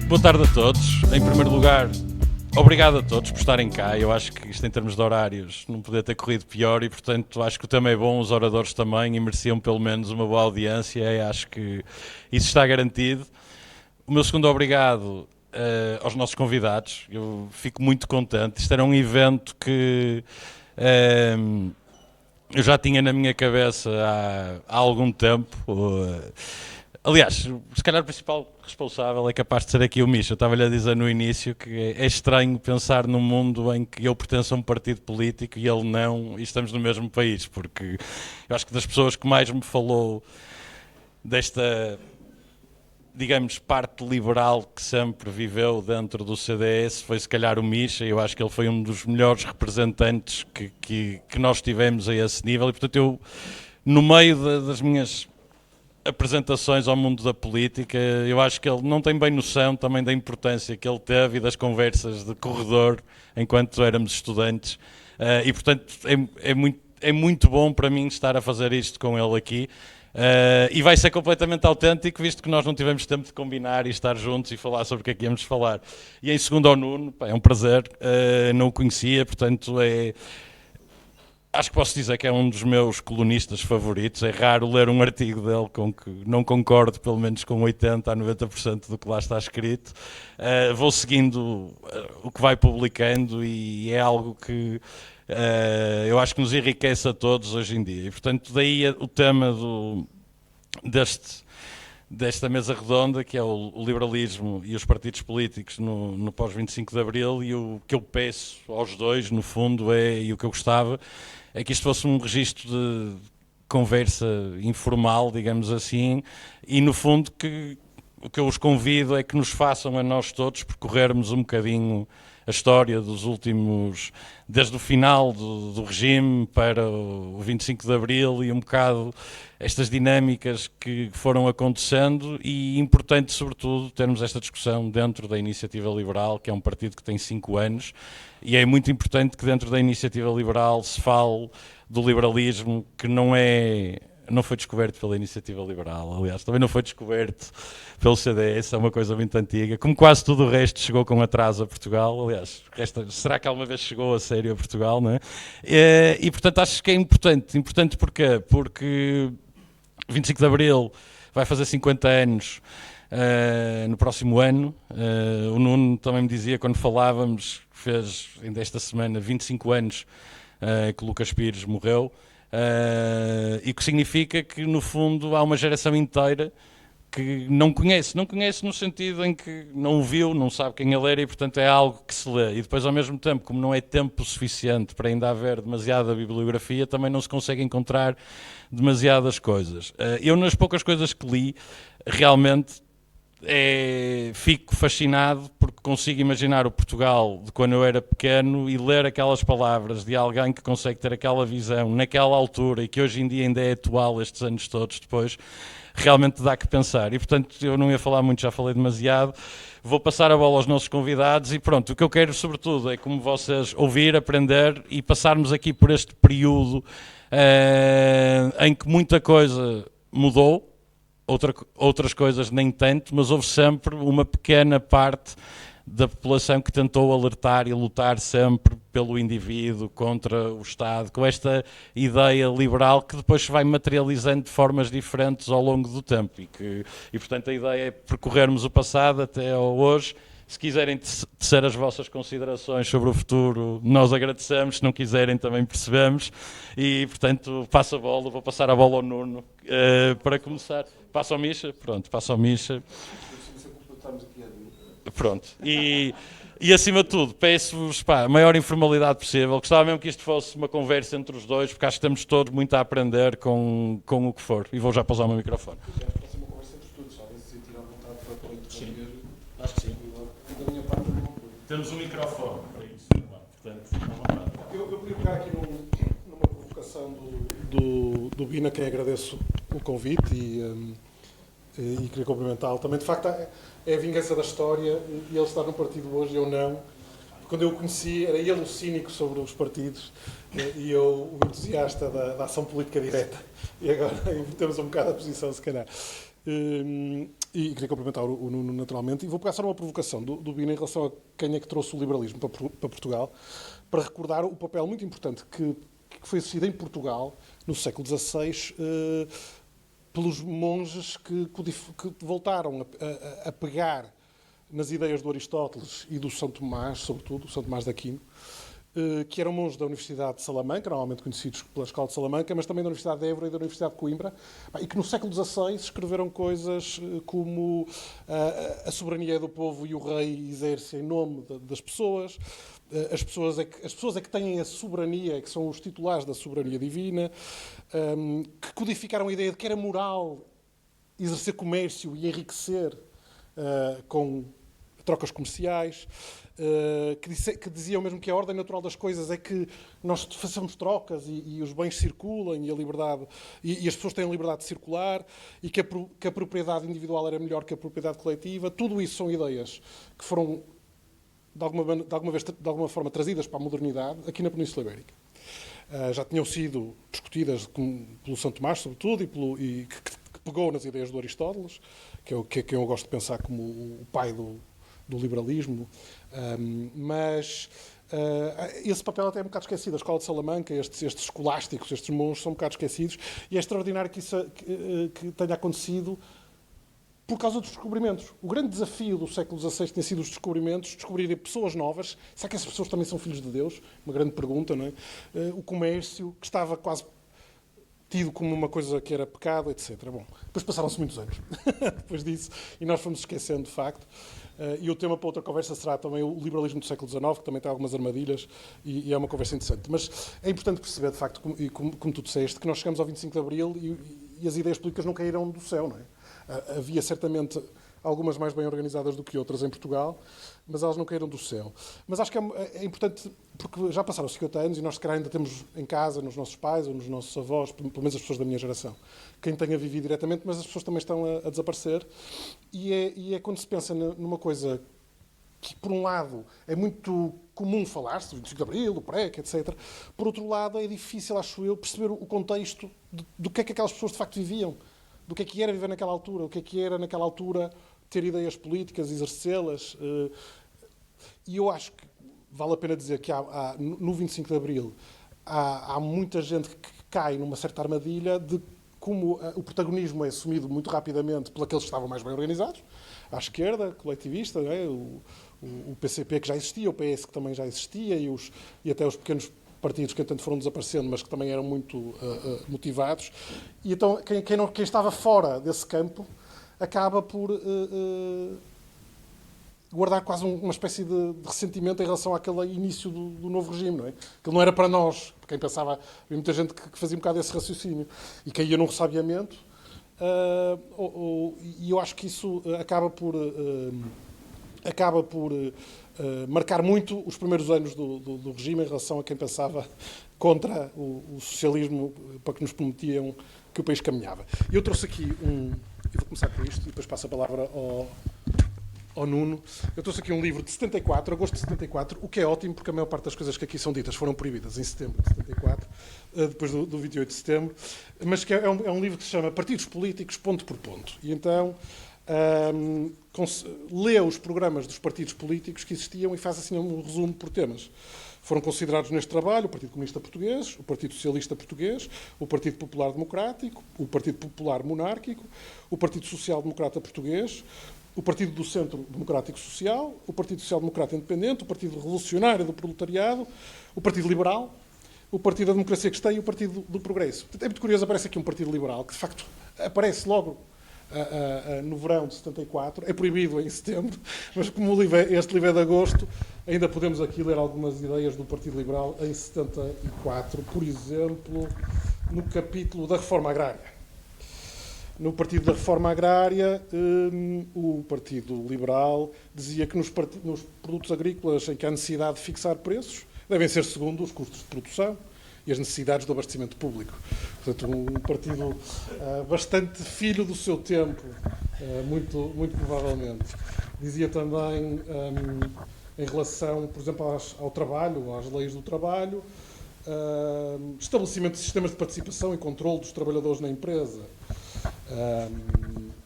Boa tarde a todos. Em primeiro lugar, obrigado a todos por estarem cá. Eu acho que isto, em termos de horários, não podia ter corrido pior e, portanto, acho que o tema é bom, os oradores também, e mereciam pelo menos uma boa audiência, e acho que isso está garantido. O meu segundo obrigado aos nossos convidados. Eu fico muito contente. Isto era um evento que eu já tinha na minha cabeça há algum tempo. Aliás, se calhar o principal responsável é capaz de ser aqui o Misha. Eu estava-lhe a dizer no início que é estranho pensar num mundo em que eu pertenço a um partido político e ele não, e estamos no mesmo país, porque eu acho que das pessoas que mais me falou desta, digamos, parte liberal que sempre viveu dentro do CDS foi se calhar o Misha. Eu acho que ele foi um dos melhores representantes que nós tivemos a esse nível e, portanto, eu, no meio das minhas apresentações ao mundo da política, eu acho que ele não tem bem noção também da importância que ele teve e das conversas de corredor enquanto éramos estudantes, e portanto é muito bom para mim estar a fazer isto com ele aqui, e vai ser completamente autêntico, visto que nós não tivemos tempo de combinar e estar juntos e falar sobre o que é que íamos falar. E em segundo ao Nuno, é um prazer, não o conhecia, portanto acho que posso dizer que é um dos meus colunistas favoritos. É raro ler um artigo dele com que não concordo, pelo menos com 80% a 90% do que lá está escrito. Vou seguindo o que vai publicando e é algo que eu acho que nos enriquece a todos hoje em dia. E, portanto, daí o tema desta mesa redonda, que é o liberalismo e os partidos políticos no pós-25 de Abril, e o que eu peço aos dois, no fundo, e o que eu gostava, é que isto fosse um registro de conversa informal, digamos assim, e no fundo o que eu os convido é que nos façam a nós todos percorrermos um bocadinho a história dos últimos, desde o final do regime para o 25 de Abril, e um bocado estas dinâmicas que foram acontecendo, e importante sobretudo termos esta discussão dentro da Iniciativa Liberal, que é um partido que tem 5 anos, e é muito importante que dentro da Iniciativa Liberal se fale do liberalismo, que não foi descoberto pela Iniciativa Liberal, aliás, também não foi descoberto pelo CDS, é uma coisa muito antiga, como quase tudo o resto chegou com atraso a Portugal. Aliás, será que alguma vez chegou a sério a Portugal, não é? E portanto acho que é importante porquê? Porque 25 de Abril vai fazer 50 anos no próximo ano. O Nuno também me dizia, quando falávamos, fez ainda esta semana 25 anos que o Lucas Pires morreu, e que significa que, no fundo, há uma geração inteira que não conhece no sentido em que não o viu, não sabe quem ele era, e portanto é algo que se lê. E depois, ao mesmo tempo, como não é tempo suficiente para ainda haver demasiada bibliografia, também não se consegue encontrar demasiadas coisas. Eu, nas poucas coisas que li, realmente fico fascinado, porque consigo imaginar o Portugal de quando eu era pequeno e ler aquelas palavras de alguém que consegue ter aquela visão naquela altura e que hoje em dia ainda é atual, estes anos todos depois. Realmente dá que pensar. E portanto eu não ia falar muito, já falei demasiado. Vou passar a bola aos nossos convidados e pronto, o que eu quero sobretudo é como vocês ouvir, aprender e passarmos aqui por este período em que muita coisa mudou, outras coisas nem tanto, mas houve sempre uma pequena parte da população que tentou alertar e lutar sempre pelo indivíduo contra o Estado, com esta ideia liberal que depois se vai materializando de formas diferentes ao longo do tempo, e portanto a ideia é percorrermos o passado até ao hoje. Se quiserem tecer as vossas considerações sobre o futuro, nós agradecemos. Se não quiserem, também percebemos. E, portanto, vou passar a bola ao Nuno para começar. Passa ao Misha? Pronto, passa ao Misha. Pronto. E acima de tudo, peço-vos a maior informalidade possível. Gostava mesmo que isto fosse uma conversa entre os dois, porque acho que estamos todos muito a aprender com o que for. E vou já pausar o meu microfone. Pode ser uma conversa entre todos, se alguém se sentir à vontade para interromper. Acho que sim. Da minha parte, temos um microfone para isso. Portanto, eu queria pegar aqui numa provocação do Bina, que agradeço o convite e queria cumprimentá-lo também. De facto, é a vingança da história, e ele está no partido hoje, eu não. Quando eu o conheci, era ele o cínico sobre os partidos e eu o entusiasta da ação política direta. E agora invertemos um bocado a posição, se calhar. E queria cumprimentar o Nuno naturalmente, e vou pegar só numa provocação do Bina em relação a quem é que trouxe o liberalismo para Portugal, para recordar o papel muito importante que foi exercido em Portugal, no século XVI, pelos monges que voltaram a pegar nas ideias do Aristóteles e do São Tomás, sobretudo, São Tomás de Aquino, que eram monges da Universidade de Salamanca, normalmente conhecidos pela Escola de Salamanca, mas também da Universidade de Évora e da Universidade de Coimbra, e que no século XVI escreveram coisas como a soberania do povo e o rei exerce em nome das pessoas, as pessoas é que têm a soberania, que são os titulares da soberania divina, que codificaram a ideia de que era moral exercer comércio e enriquecer com trocas comerciais, que diziam mesmo que a ordem natural das coisas é que nós façamos trocas e os bens circulem e a liberdade e as pessoas têm a liberdade de circular e que a propriedade individual era melhor que a propriedade coletiva. Tudo isso são ideias que foram de alguma forma trazidas para a modernidade aqui na Península Ibérica. Já tinham sido discutidas pelo São Tomás, sobretudo, e que pegou nas ideias do Aristóteles, que é quem eu gosto de pensar como o pai do liberalismo, mas esse papel até é um bocado esquecido. A Escola de Salamanca, estes escolásticos, estes monges, são um bocado esquecidos, e é extraordinário que isso que tenha acontecido por causa dos descobrimentos. O grande desafio do século XVI tinha sido os descobrimentos, descobrirem pessoas novas. Será que essas pessoas também são filhos de Deus? Uma grande pergunta, não é? O comércio, que estava quase tido como uma coisa que era pecado, etc. Bom, depois passaram-se muitos anos depois disso, e nós fomos esquecendo, de facto. E o tema para outra conversa será também o liberalismo do século XIX, que também tem algumas armadilhas, e é uma conversa interessante. Mas é importante perceber, de facto, como tu disseste, que nós chegamos ao 25 de Abril e as ideias políticas não caíram do céu, não é? Havia certamente algumas mais bem organizadas do que outras em Portugal, mas elas não caíram do céu. Mas acho que é importante, porque já passaram 50 anos e nós, se calhar, ainda temos em casa, nos nossos pais ou nos nossos avós, pelo menos as pessoas da minha geração, quem tenha vivido diretamente, mas as pessoas também estão a desaparecer. E é quando se pensa numa coisa que, por um lado, é muito comum falar-se, do 25 de Abril, do PREC, etc. Por outro lado, é difícil, acho eu, perceber o contexto do que é que aquelas pessoas de facto viviam. Do que era viver naquela altura, o que era naquela altura ter ideias políticas, exercê-las. E eu acho que vale a pena dizer que no 25 de Abril há muita gente que cai numa certa armadilha de como o protagonismo é assumido muito rapidamente por aqueles que estavam mais bem organizados, à esquerda, coletivista, não é? O PCP que já existia, o PS que também já existia e até os pequenos partidos que, entanto, foram desaparecendo, mas que também eram muito motivados. E então, quem estava fora desse campo acaba por guardar quase uma espécie de ressentimento em relação àquele início do novo regime, não é? Aquilo não era para nós, para quem pensava. Havia muita gente que fazia um bocado esse raciocínio e caía num ressabiamento. E eu acho que isso acaba por marcar muito os primeiros anos do regime em relação a quem pensava contra o socialismo para que nos prometiam que o país caminhava. Eu trouxe aqui eu vou começar por isto e depois passo a palavra ao Nuno. Eu trouxe aqui um livro de 74, agosto de 74, o que é ótimo porque a maior parte das coisas que aqui são ditas foram proibidas em setembro de 74, depois do 28 de setembro, mas que é um livro que se chama Partidos Políticos, ponto por ponto. E então lê os programas dos partidos políticos que existiam e faz assim um resumo por temas. Foram considerados neste trabalho o Partido Comunista Português, o Partido Socialista Português, o Partido Popular Democrático, o Partido Popular Monárquico, o Partido Social Democrata Português, o Partido do Centro Democrático Social, o Partido Social Democrata Independente, o Partido Revolucionário do Proletariado, o Partido Liberal, o Partido da Democracia Cristã e o Partido do Progresso. É muito curioso, aparece aqui um Partido Liberal, que de facto aparece logo no verão de 74, é proibido em setembro, mas como este livro é de agosto, ainda podemos aqui ler algumas ideias do Partido Liberal em 74, por exemplo, no capítulo da Reforma Agrária. No Partido da Reforma Agrária, o Partido Liberal dizia que nos produtos agrícolas em que há necessidade de fixar preços, devem ser segundo os custos de produção e as necessidades do abastecimento público. Portanto, um partido bastante filho do seu tempo, muito, muito provavelmente. Dizia também, em relação, por exemplo, ao trabalho, às leis do trabalho, estabelecimento de sistemas de participação e controle dos trabalhadores na empresa,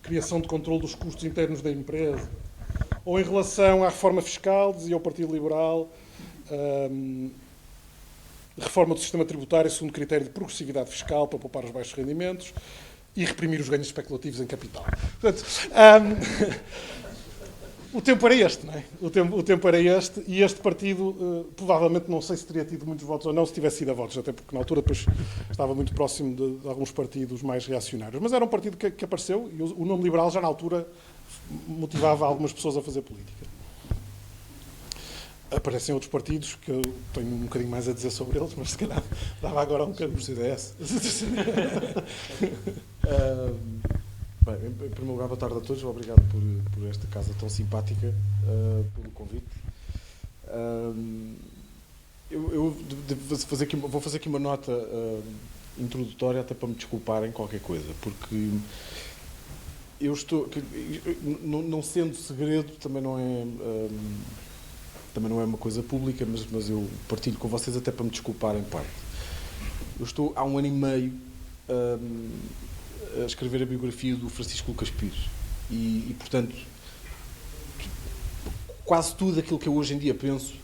criação de controle dos custos internos da empresa, ou em relação à reforma fiscal, dizia o Partido Liberal, reforma do sistema tributário segundo critério de progressividade fiscal para poupar os baixos rendimentos e reprimir os ganhos especulativos em capital. Portanto, o tempo era este, não é? O tempo era este, e este partido, provavelmente, não sei se teria tido muitos votos ou não, se tivesse ido a votos, até porque na altura depois estava muito próximo de alguns partidos mais reacionários. Mas era um partido que apareceu, e o nome liberal já na altura motivava algumas pessoas a fazer política. Aparecem outros partidos que eu tenho um bocadinho mais a dizer sobre eles, mas se calhar dava agora um bocadinho por CDS. Bem, em primeiro lugar, boa tarde a todos. Obrigado por esta casa tão simpática, pelo convite. Eu vou fazer aqui uma nota introdutória até para me desculparem qualquer coisa, porque eu estou... Não sendo segredo, também não é uma coisa pública, mas eu partilho com vocês até para me desculpar em parte. Eu estou há 1 ano e meio a escrever a biografia do Francisco Lucas Pires e, portanto, quase tudo aquilo que eu hoje em dia penso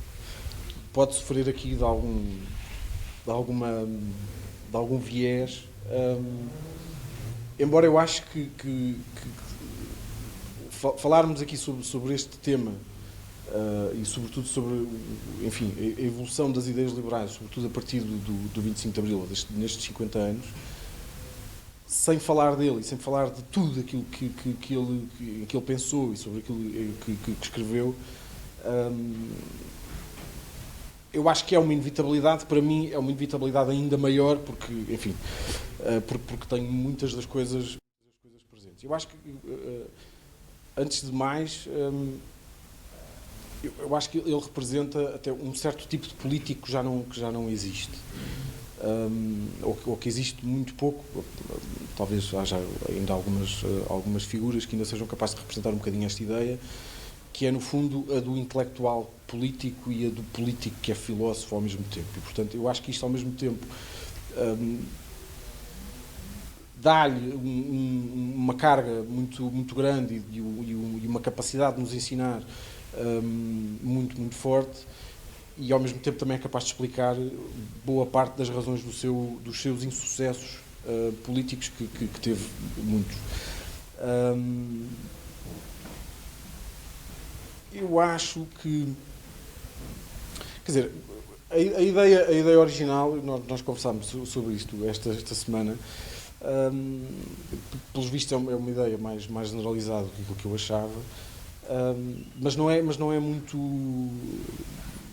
pode sofrer aqui de algum viés, embora eu acho que falarmos aqui sobre este tema e sobretudo sobre, enfim, a evolução das ideias liberais, sobretudo a partir do 25 de Abril, nestes 50 anos, sem falar dele e sem falar de tudo aquilo que ele pensou e sobre aquilo que escreveu, eu acho que é uma inevitabilidade. Para mim é uma inevitabilidade ainda maior, porque, enfim, porque tenho muitas das coisas presentes. Eu acho que, antes de mais, eu acho que ele representa até um certo tipo de político que já não existe. Ou que existe muito pouco. Talvez haja ainda algumas figuras que ainda sejam capazes de representar um bocadinho esta ideia, que é, no fundo, a do intelectual político e a do político que é filósofo ao mesmo tempo. E, portanto, eu acho que isto, ao mesmo tempo, dá-lhe uma carga muito grande e uma capacidade de nos ensinar muito forte, e ao mesmo tempo também é capaz de explicar boa parte das razões dos seus insucessos políticos, que teve muitos. Eu acho que, quer dizer, a ideia original, nós conversámos sobre isto esta semana, pelos vistos é uma ideia mais generalizada do que eu achava, mas não é muito...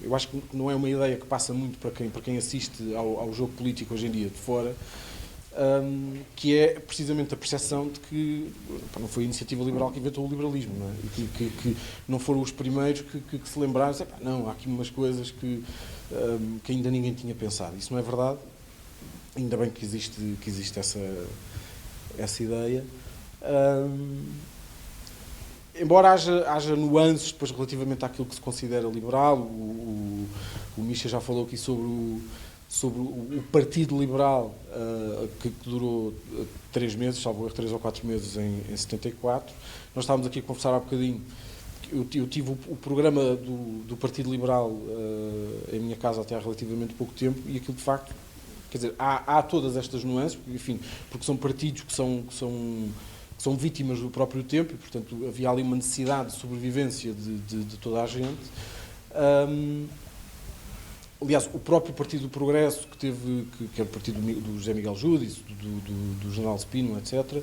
Eu acho que não é uma ideia que passa muito para quem assiste ao jogo político hoje em dia de fora, que é precisamente a percepção de que não foi a iniciativa liberal que inventou o liberalismo, não é? E que não foram os primeiros que se lembraram, não, há aqui umas coisas que ainda ninguém tinha pensado. Isso não é verdade. Ainda bem que existe essa ideia. Embora haja nuances depois relativamente àquilo que se considera liberal, o Misha já falou aqui sobre o Partido Liberal, que durou 3 meses, salvo erro, 3 ou 4 meses em 74. Nós estávamos aqui a conversar há bocadinho. Eu tive o programa do Partido Liberal em minha casa até há relativamente pouco tempo, e aquilo, de facto, quer dizer, há todas estas nuances, enfim, porque são partidos que são vítimas do próprio tempo, e, portanto, havia ali uma necessidade de sobrevivência de toda a gente. Aliás, o próprio Partido do Progresso, que é o partido do José Miguel Júdice, do General Spino, etc.,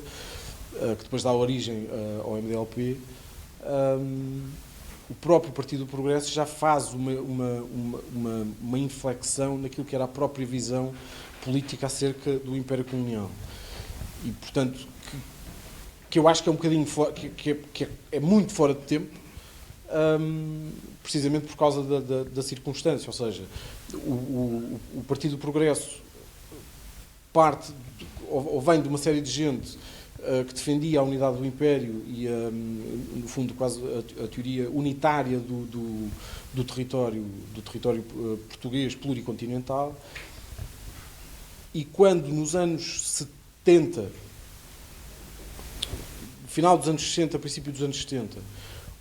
que depois dá origem ao MDLP, o próprio Partido do Progresso já faz uma inflexão naquilo que era a própria visão política acerca do Império Colonial. E, portanto, que eu acho que é um bocadinho que é muito fora de tempo, precisamente por causa da circunstância. Ou seja, o Partido do Progresso parte ou vem de uma série de gente que defendia a unidade do Império e, no fundo, quase a teoria unitária do território português pluricontinental, e quando nos anos 70 final dos anos 60, princípio dos anos 70,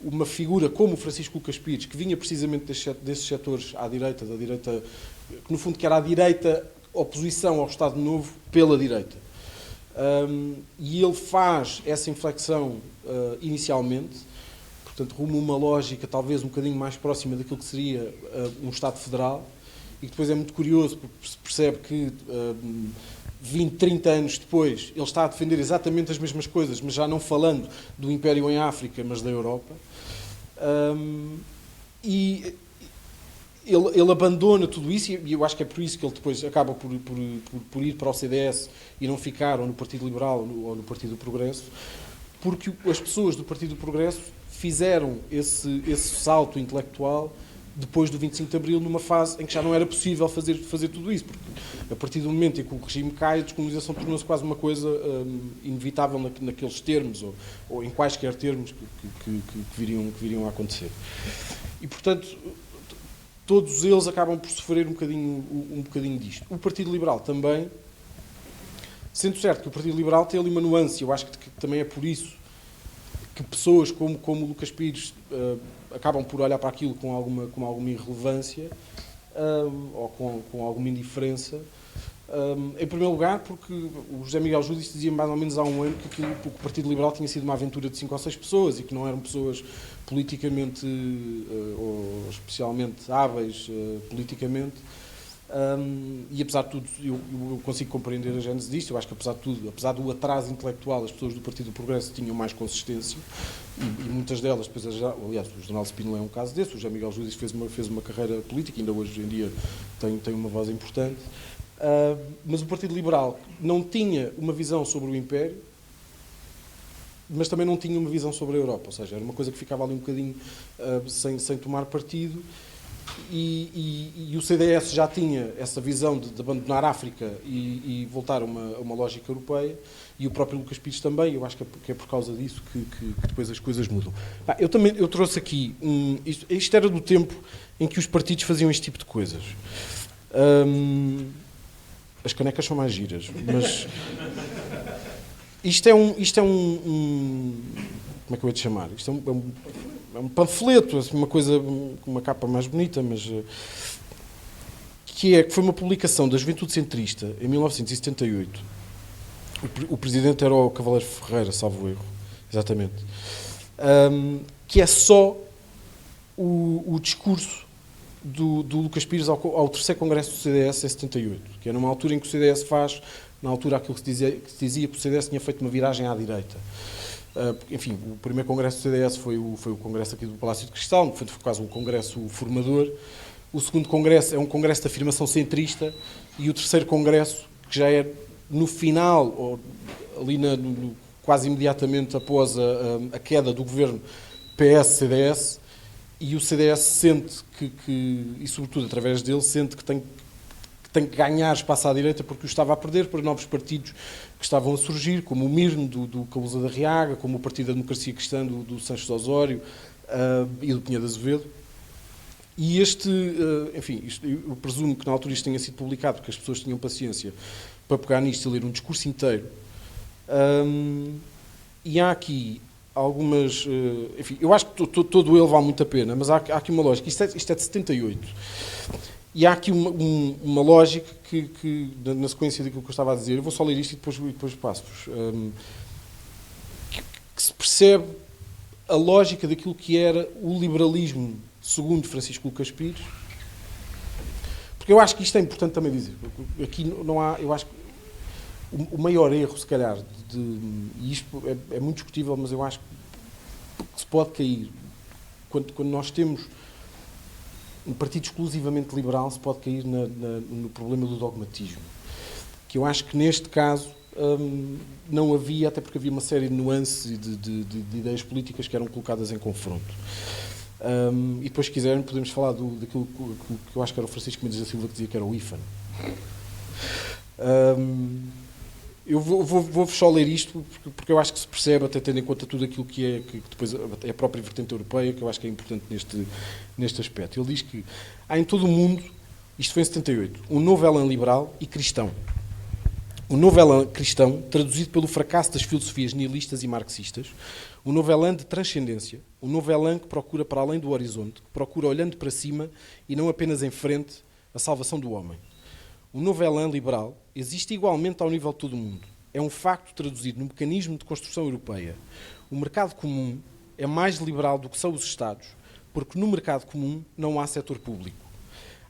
uma figura como o Francisco Lucas Pires, que vinha precisamente desses setores à direita, da direita, que no fundo que era a direita, oposição ao Estado Novo pela direita. E ele faz essa inflexão inicialmente, portanto, rumo a uma lógica talvez um bocadinho mais próxima daquilo que seria um Estado Federal, e que depois é muito curioso, porque se percebe que 20, 30 anos depois ele está a defender exatamente as mesmas coisas, mas já não falando do Império em África, mas da Europa. E ele abandona tudo isso, e eu acho que é por isso que ele depois acaba por ir para o CDS e não ficar ou no Partido Liberal ou no Partido do Progresso, porque as pessoas do Partido do Progresso fizeram esse salto intelectual depois do 25 de Abril, numa fase em que já não era possível fazer tudo isso, porque a partir do momento em que o regime cai, a descolonização tornou-se quase uma coisa inevitável naqueles termos, ou em quaisquer termos que viriam a acontecer. E, portanto, todos eles acabam por sofrer um bocadinho disto. O Partido Liberal também, sendo certo que o Partido Liberal tem ali uma nuance, eu acho que também é por isso que pessoas como o Lucas Pires acabam por olhar para aquilo com alguma irrelevância ou com alguma indiferença. Em primeiro lugar, porque o José Miguel Júdice dizia mais ou menos há um ano que o Partido Liberal tinha sido uma aventura de 5 ou 6 pessoas e que não eram pessoas politicamente ou especialmente hábeis politicamente. E apesar de tudo, eu consigo compreender a gênese disto. Eu acho que apesar de tudo, apesar do atraso intelectual, as pessoas do Partido do Progresso tinham mais consistência e muitas delas, depois, aliás, o General Spínola é um caso desse. O José Miguel Júdice fez uma carreira política, ainda hoje em dia tem uma voz importante. Mas o Partido Liberal não tinha uma visão sobre o Império, mas também não tinha uma visão sobre a Europa, ou seja, era uma coisa que ficava ali um bocadinho sem tomar partido. E o CDS já tinha essa visão de abandonar a África e voltar a uma lógica europeia, e o próprio Lucas Pires também. Eu acho que é por causa disso que depois as coisas mudam. Eu trouxe aqui, isto era do tempo em que os partidos faziam este tipo de coisas. As canecas são mais giras, mas isto é um como é que eu ia te chamar? Isto é um panfleto, assim, uma coisa com uma capa mais bonita, mas que foi uma publicação da Juventude Centrista em 1978. O presidente era o Cavaleiro Ferreira, salvo erro, exatamente. Que é só o discurso do Lucas Pires ao terceiro congresso do CDS em 78, que é numa altura em que o CDS faz, na altura aquilo que se dizia que o CDS tinha feito uma viragem à direita. Enfim, o primeiro congresso do CDS foi o congresso aqui do Palácio de Cristal, foi quase um congresso formador. O segundo congresso é um congresso de afirmação centrista, e o terceiro congresso, que já é no final, ou ali quase imediatamente após a queda do governo PS-CDS, e o CDS sente e sobretudo através dele, sente que tem que ganhar espaço à direita porque o estava a perder para novos partidos que estavam a surgir, como o MIRN do Cabuza da Riaga, como o Partido da Democracia Cristã do Sanches Osório e do Pinheiro de Azevedo. E enfim, eu presumo que na altura isto tenha sido publicado porque as pessoas tinham paciência para pegar nisto e ler um discurso inteiro. E há aqui algumas... enfim, eu acho que todo ele vale muito a pena, mas há aqui uma lógica. Isto é de 78. E há aqui uma lógica que, na sequência daquilo que eu estava a dizer, eu vou só ler isto e depois passo-vos, que se percebe a lógica daquilo que era o liberalismo segundo Francisco Lucas Pires, porque eu acho que isto é importante também dizer. Aqui não há, eu acho que o maior erro, se calhar, e isto é muito discutível, mas eu acho que se pode cair quando nós temos um partido exclusivamente liberal, se pode cair no problema do dogmatismo, que eu acho que neste caso não havia, até porque havia uma série de nuances e de ideias políticas que eram colocadas em confronto. E depois, se quiserem, podemos falar daquilo que eu acho que era o Francisco Mendes da Silva que dizia que era o IFAN. Eu vou só ler isto porque eu acho que se percebe, até tendo em conta tudo aquilo que depois é a própria vertente europeia, que eu acho que é importante neste aspecto. Ele diz que há em todo o mundo, isto foi em 78, um novo elan liberal e cristão, O novo elan cristão, traduzido pelo fracasso das filosofias nihilistas e marxistas, o novo elan de transcendência, o novo elan que procura para além do horizonte, que procura olhando para cima e não apenas em frente a salvação do homem. O novo elan liberal existe igualmente ao nível de todo o mundo. É um facto traduzido no mecanismo de construção europeia. O mercado comum é mais liberal do que são os Estados, porque no mercado comum não há setor público.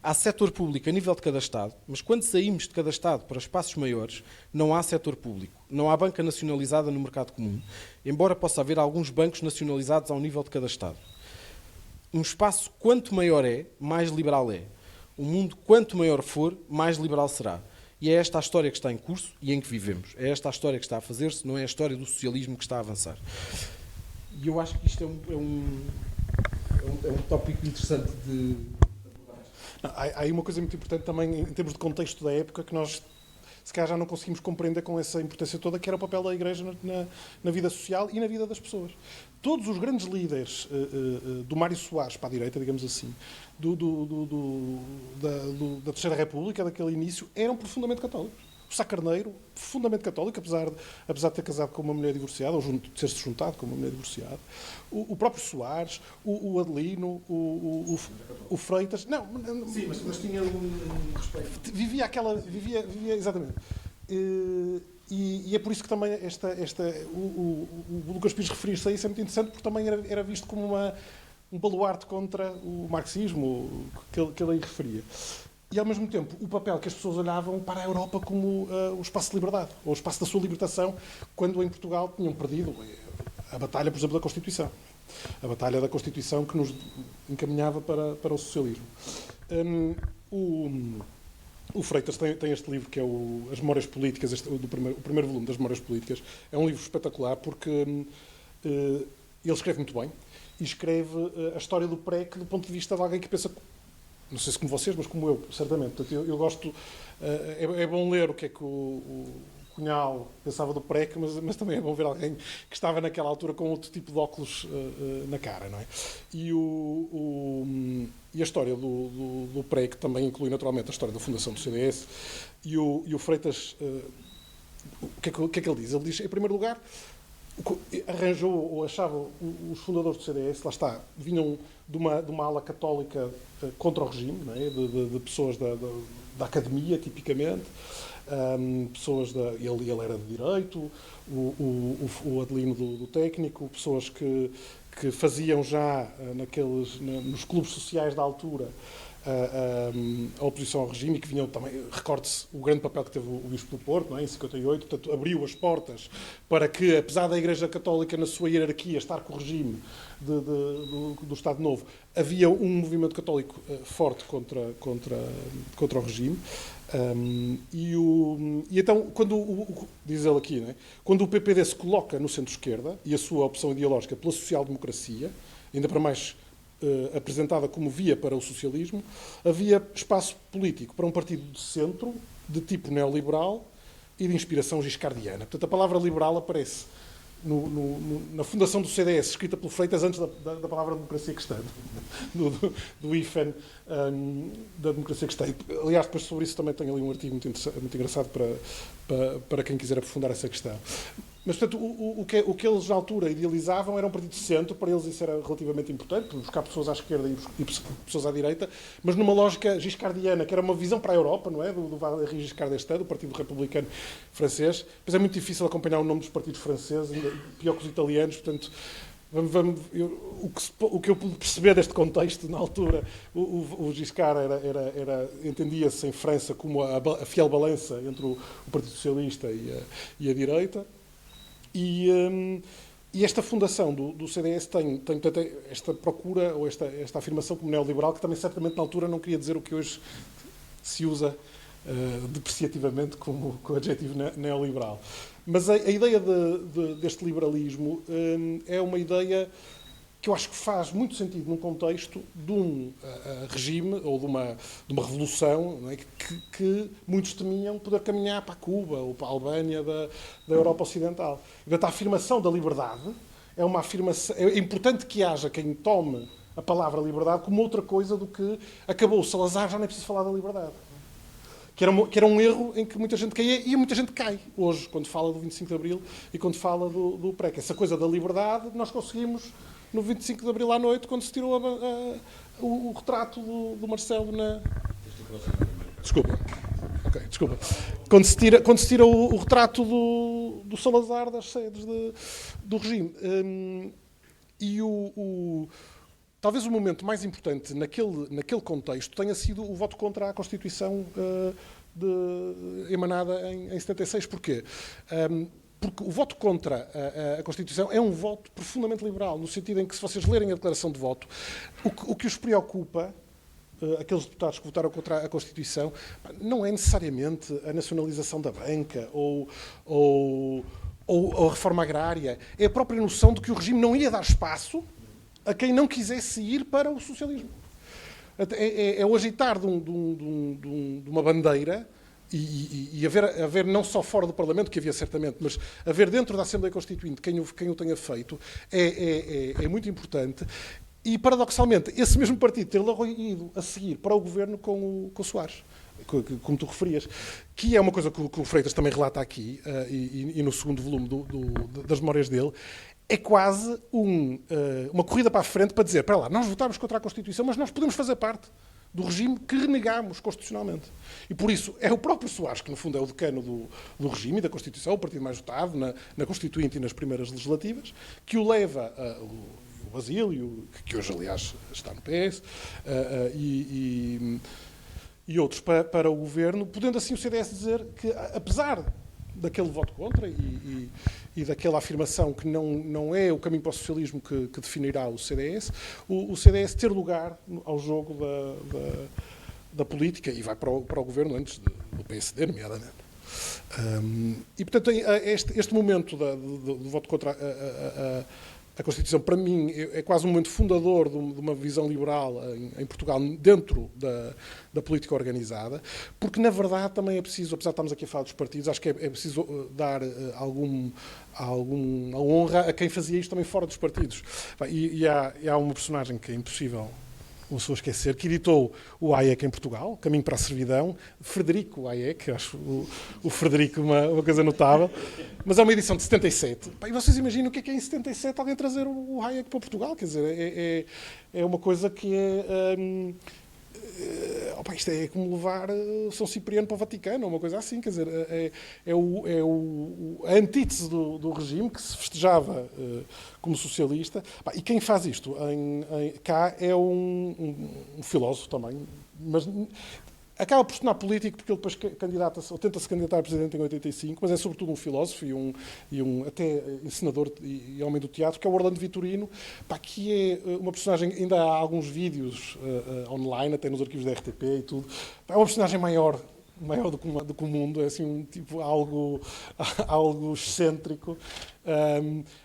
Há setor público a nível de cada Estado, mas quando saímos de cada Estado para espaços maiores, não há setor público. Não há banca nacionalizada no mercado comum, embora possa haver alguns bancos nacionalizados ao nível de cada Estado. Um espaço quanto maior é, mais liberal é. O mundo quanto maior for, mais liberal será. E é esta a história que está em curso e em que vivemos. É esta a história que está a fazer-se, não é a história do socialismo que está a avançar. E eu acho que isto é um tópico interessante de... Há aí uma coisa muito importante também, em termos de contexto da época, que nós, se calhar, já não conseguimos compreender com essa importância toda, que era o papel da Igreja na vida social e na vida das pessoas. Todos os grandes líderes, do Mário Soares para a direita, digamos assim, da Terceira República, daquele início, eram profundamente católicos. O Sá Carneiro, profundamente católico, apesar de ter casado com uma mulher divorciada, ou de ter-se juntado com uma mulher divorciada. O próprio Soares, o Adelino, o Freitas... Não, sim, mas tinha um respeito. Vivia exatamente. E é por isso que também o Lucas Pires referir-se a isso é muito interessante, porque também era visto como um baluarte contra o marxismo que ele aí referia. E, ao mesmo tempo, o papel que as pessoas olhavam para a Europa como o espaço de liberdade, ou o espaço da sua libertação, quando em Portugal tinham perdido a batalha, por exemplo, da Constituição. A batalha da Constituição que nos encaminhava para o socialismo. O Freitas tem este livro, que é As Memórias Políticas, o primeiro volume das Memórias Políticas. É um livro espetacular, porque ele escreve muito bem, e escreve a história do PREC do ponto de vista de alguém que pensa... Não sei se como vocês, mas como eu, certamente. Portanto, eu gosto... É bom ler o que é que o Cunhal pensava do PREC, mas também é bom ver alguém que estava naquela altura com outro tipo de óculos na cara, não é? E a história do PREC também inclui, naturalmente, a história da fundação do CDS. E o Freitas... o que é que ele diz? Ele diz, em primeiro lugar... arranjou, ou achava, os fundadores do CDS, lá está, vinham de uma ala católica contra o regime, não é? de pessoas da academia, tipicamente, pessoas ele era de direito, o Adelino do técnico, pessoas que faziam já nos clubes sociais da altura a oposição ao regime, e que vinham também, recorde-se o grande papel que teve o Bispo do Porto, não é? Em 58, portanto, abriu as portas para que, apesar da Igreja Católica na sua hierarquia estar com o regime do Estado Novo, havia um movimento católico forte contra o regime. E então, diz ele aqui, não é? Quando o PPD se coloca no centro-esquerda, e a sua opção ideológica pela social-democracia, ainda para mais apresentada como via para o socialismo, havia espaço político para um partido de centro, de tipo neoliberal e de inspiração giscardiana. Portanto, a palavra liberal aparece na fundação do CDS, escrita pelo Freitas antes da palavra democracia cristã, do hífen da democracia cristã. Aliás, depois sobre isso também tenho ali um artigo muito engraçado para quem quiser aprofundar essa questão. Mas, portanto, o que eles na altura idealizavam era um partido de centro, para eles isso era relativamente importante, buscar pessoas à esquerda e pessoas à direita, mas numa lógica giscardiana, que era uma visão para a Europa, não é? Do Valéry Giscard d'Estaing, do Partido Republicano Francês. Pois é muito difícil acompanhar o nome dos partidos franceses, pior que os italianos, portanto... O que eu pude perceber deste contexto, na altura, o Giscard entendia-se em França como a fiel balança entre o Partido Socialista e a direita. E esta fundação do CDS tem esta procura, ou esta afirmação como neoliberal, que também certamente na altura não queria dizer o que hoje se usa depreciativamente com o adjetivo neoliberal. Mas a ideia deste liberalismo é uma ideia que eu acho que faz muito sentido num contexto de um regime ou de uma revolução, não é? que muitos temiam poder caminhar para Cuba ou para a Albânia da Europa Ocidental. Portanto, a afirmação da liberdade é uma afirmação... É importante que haja quem tome a palavra liberdade como outra coisa do que acabou o Salazar, já nem é preciso falar da liberdade. que era um erro em que muita gente caía e muita gente cai hoje, quando fala do 25 de Abril e quando fala do PREC. Essa coisa da liberdade nós conseguimos no 25 de Abril à noite, quando se tirou o retrato do Marcelo na... Desculpa. Ok, desculpa. Quando se tira o retrato do Salazar das sedes do regime. E talvez o momento mais importante naquele contexto tenha sido o voto contra a Constituição emanada em 76. Porquê? Porque o voto contra a Constituição é um voto profundamente liberal, no sentido em que, se vocês lerem a declaração de voto, o que os preocupa, aqueles deputados que votaram contra a Constituição, não é necessariamente a nacionalização da banca ou a reforma agrária, é a própria noção de que o regime não ia dar espaço a quem não quisesse ir para o socialismo. É o agitar de uma bandeira e haver não só fora do Parlamento, que havia certamente, mas haver dentro da Assembleia Constituinte quem o tenha feito é muito importante. E, paradoxalmente, esse mesmo partido ter ido a seguir para o governo com o Soares, como tu referias, que é uma coisa que o Freitas também relata aqui, e no segundo volume das memórias dele, é quase uma corrida para a frente para dizer, para lá, nós votámos contra a Constituição, mas nós podemos fazer parte do regime que renegámos constitucionalmente. E por isso é o próprio Soares, que no fundo é o decano do regime e da Constituição, o partido mais votado na Constituinte e nas primeiras legislativas, que o leva o Basílio, que hoje aliás está no PS, e outros para o governo, podendo assim o CDS dizer que, apesar daquele voto contra e daquela afirmação que não é o caminho para o socialismo que definirá o CDS, o CDS ter lugar ao jogo da política e vai para o governo antes do PSD, nomeadamente. E, portanto, este momento do voto contra a Constituição, para mim, é quase um momento fundador de uma visão liberal em Portugal, dentro da política organizada, porque, na verdade, também é preciso, apesar de estarmos aqui a falar dos partidos, acho que é preciso dar alguma honra a quem fazia isto também fora dos partidos. E há uma personagem que é impossível uma pessoa esquecer, que editou o Hayek em Portugal, Caminho para a Servidão, Frederico Hayek, acho o Frederico uma coisa notável, mas é uma edição de 77. E vocês imaginam o que é em 77 alguém trazer o Hayek para Portugal? Quer dizer, é uma coisa que isto é como levar São Cipriano para o Vaticano, ou uma coisa assim, quer dizer, a antítese do regime que se festejava como socialista. E quem faz isto cá é um filósofo também, mas acaba por se tornar político porque ele depois candidata-se, ou tenta-se candidatar a presidente em 85, mas é sobretudo um filósofo e um até encenador e homem do teatro, que é o Orlando Vitorino, que é uma personagem, ainda há alguns vídeos online, até nos arquivos da RTP e tudo, é uma personagem maior do que o mundo, é assim algo excêntrico,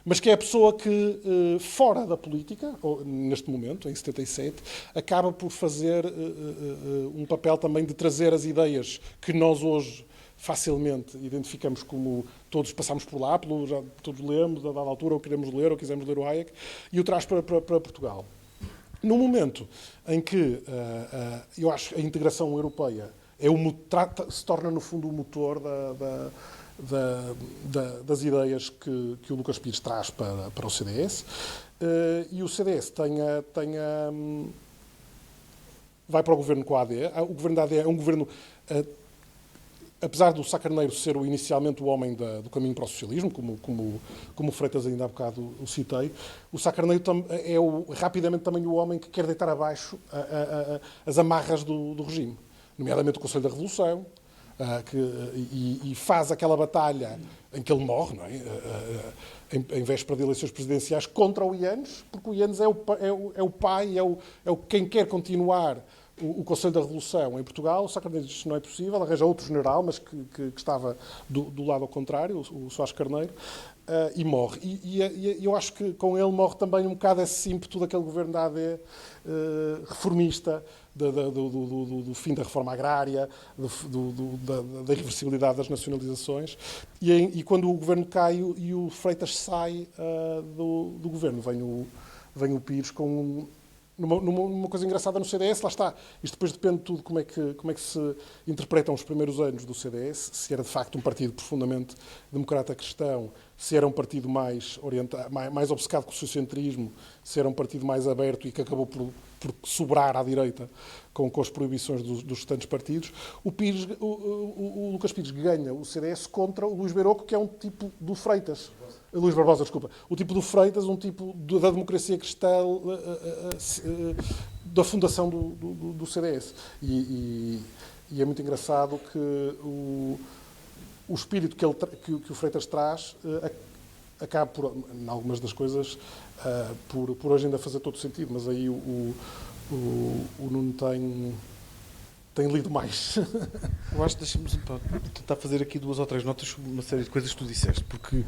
mas que é a pessoa que, fora da política, neste momento, em 77, acaba por fazer um papel também de trazer as ideias que nós hoje facilmente identificamos como todos passamos por lá, todos lemos, a dada altura, ou queremos ler, ou quisermos ler o Hayek, e o traz para Portugal. No momento em que eu acho que a integração europeia se torna, no fundo, o motor das ideias que o Lucas Pires traz para o CDS, e o CDS vai para o governo com a AD. O governo da AD é um governo, apesar do Sá Carneiro ser inicialmente o homem do caminho para o socialismo, como o Freitas ainda há bocado o citei, o Sá Carneiro é rapidamente também o homem que quer deitar abaixo as amarras do regime, nomeadamente o Conselho da Revolução, e faz aquela batalha em que ele morre, não é? Em véspera de eleições presidenciais, contra o Ianes, porque o Ianes é o pai, é quem quer continuar o Conselho da Revolução em Portugal. O Sá Carneiro diz que não é possível, arranja outro general, mas que estava do lado ao contrário, o Soares Carneiro, e morre. E eu acho que com ele morre também um bocado esse ímpeto daquele governo da AD reformista, do fim da reforma agrária, da irreversibilidade das nacionalizações. E quando o governo cai e o Freitas sai do governo, vem o Pires com numa coisa engraçada no CDS, lá está. Isto depois depende de tudo como é que se interpretam os primeiros anos do CDS, se era de facto um partido profundamente democrata-cristão, se era um partido mais obcecado com o sociocentrismo, se era um partido mais aberto e que acabou por sobrar à direita com as proibições dos restantes partidos. O Lucas Pires ganha o CDS contra o Luís Beiroco, que é um tipo do Freitas. Luís Barbosa, desculpa. O tipo do Freitas, um tipo da democracia cristã da fundação do CDS. E é muito engraçado que o espírito que o Freitas traz acaba por, em algumas das coisas, por hoje ainda fazer todo sentido, mas aí o Nuno tem lido mais. Eu acho que deixa-me tentar fazer aqui 2 ou 3 notas sobre uma série de coisas que tu disseste, porque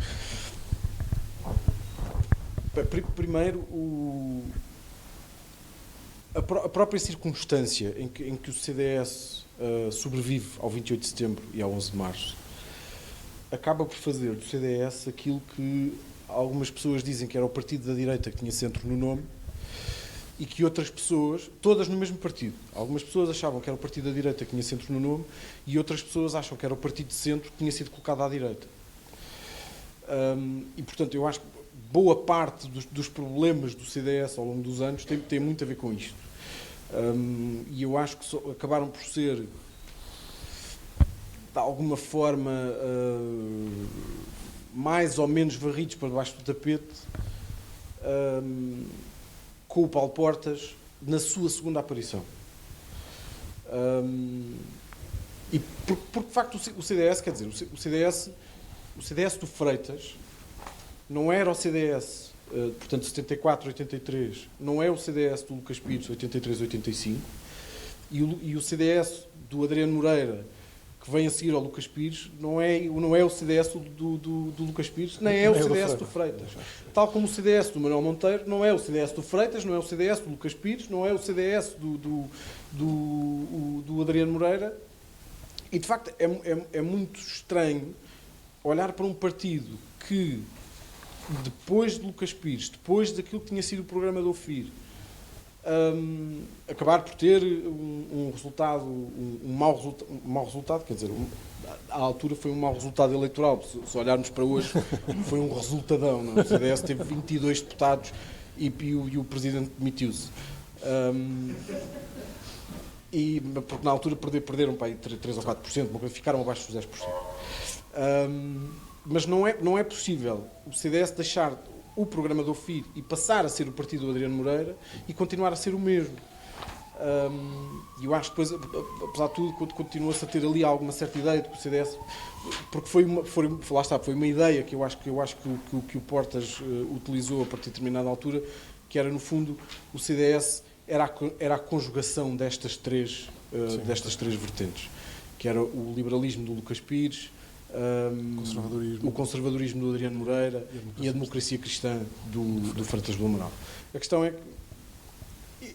primeiro a própria circunstância em que o CDS sobrevive ao 28 de setembro e ao 11 de março acaba por fazer do CDS aquilo que algumas pessoas dizem que era o partido da direita que tinha centro no nome e que outras pessoas, todas no mesmo partido, algumas pessoas achavam que era o partido da direita que tinha centro no nome e outras pessoas acham que era o partido de centro que tinha sido colocado à direita. E portanto eu acho que boa parte dos problemas do CDS ao longo dos anos tem muito a ver com isto. E eu acho que acabaram por ser, de alguma forma, mais ou menos varridos para debaixo do tapete com o Paulo Portas na sua segunda aparição. E porque de facto o CDS, quer dizer, o CDS do Freitas não era o CDS, portanto, 74, 83, não é o CDS do Lucas Pires, 83, 85, e o CDS do Adriano Moreira, que vem a seguir ao Lucas Pires, não é o CDS do Lucas Pires, nem é o CDS do Freitas. Tal como o CDS do Manuel Monteiro não é o CDS do Freitas, não é o CDS do Lucas Pires, não é o CDS do Adriano Moreira. E, de facto, é muito estranho olhar para um partido que, depois de Lucas Pires, depois daquilo que tinha sido o programa do OFIR, acabar por ter um resultado, um mau resultado, quer dizer, à altura foi um mau resultado eleitoral, se olharmos para hoje, foi um resultadão, não é? O CDS teve 22 deputados e o Presidente demitiu-se. Porque na altura perderam para aí 3 ou 4%, ficaram abaixo dos 10%. Mas não é possível o CDS deixar o programa do OFIR e passar a ser o partido do Adriano Moreira e continuar a ser o mesmo. E eu acho que depois, apesar de tudo, continua-se a ter ali alguma certa ideia de que o CDS... Porque foi uma ideia que eu acho que o Portas utilizou a partir de determinada altura, que era, no fundo, o CDS era a conjugação destas três vertentes, que era o liberalismo do Lucas Pires, o conservadorismo do Adriano Moreira e a democracia cristã do Freitas do Amaral. A questão é que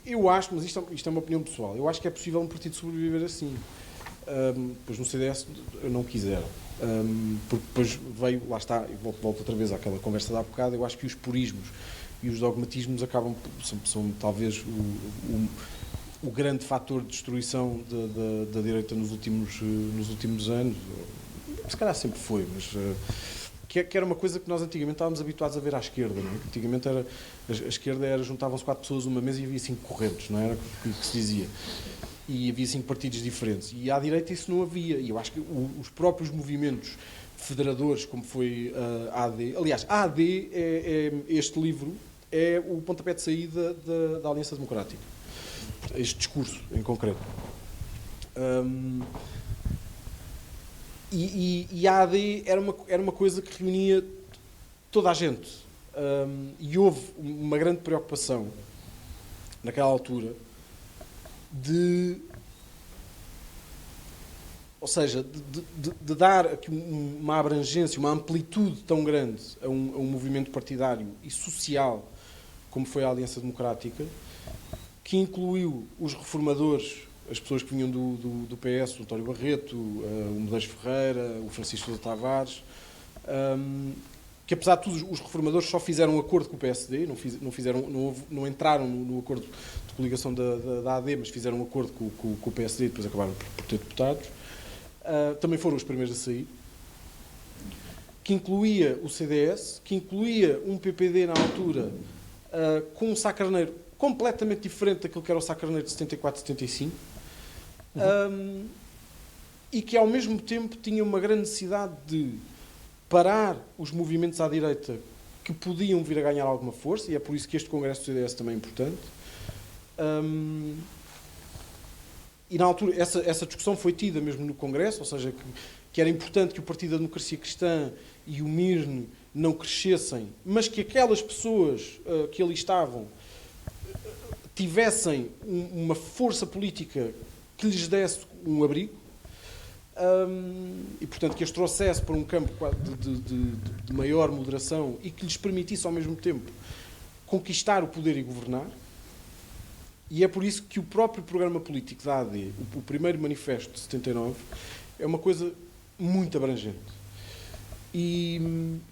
eu acho, mas isto é uma opinião pessoal, eu acho que é possível um partido sobreviver assim. Pois no CDS não quiseram, porque depois veio, lá está, e volto outra vez àquela conversa de há bocado, eu acho que os purismos e os dogmatismos são talvez o grande fator de destruição da direita nos últimos anos. Se calhar sempre foi, mas que era uma coisa que nós antigamente estávamos habituados a ver à esquerda, não é? Antigamente a esquerda era, juntavam-se 4 pessoas numa mesa e havia 5 correntes, não era o que se dizia. E havia 5 partidos diferentes. E à direita isso não havia. E eu acho que os próprios movimentos federadores, como foi a AD... Aliás, a AD, este livro, é o pontapé de saída da Aliança Democrática. Este discurso, em concreto. E a AD era uma coisa que reunia toda a gente. E houve uma grande preocupação, naquela altura, de dar aqui uma abrangência, uma amplitude tão grande a um movimento partidário e social como foi a Aliança Democrática, que incluiu os reformadores, as pessoas que vinham do PS, o António Barreto, o Medeiros Ferreira, o Francisco de Tavares, que apesar de tudo os reformadores só fizeram um acordo com o PSD, não entraram no acordo de coligação da AD, mas fizeram um acordo com o PSD e depois acabaram por ter deputados. Também foram os primeiros a sair. Que incluía o CDS, que incluía um PPD na altura com um Sá Carneiro completamente diferente daquilo que era o Sá Carneiro de 74, 75, e que ao mesmo tempo tinha uma grande necessidade de parar os movimentos à direita que podiam vir a ganhar alguma força, e é por isso que este Congresso do CDS também é importante. E na altura essa discussão foi tida mesmo no Congresso, ou seja, que era importante que o Partido da Democracia Cristã e o MIRN não crescessem, mas que aquelas pessoas que ali estavam tivessem uma força política que lhes desse um abrigo, e portanto que as trouxesse para um campo de maior moderação e que lhes permitisse ao mesmo tempo conquistar o poder e governar. E é por isso que o próprio programa político da AD, o primeiro manifesto de 79, é uma coisa muito abrangente. E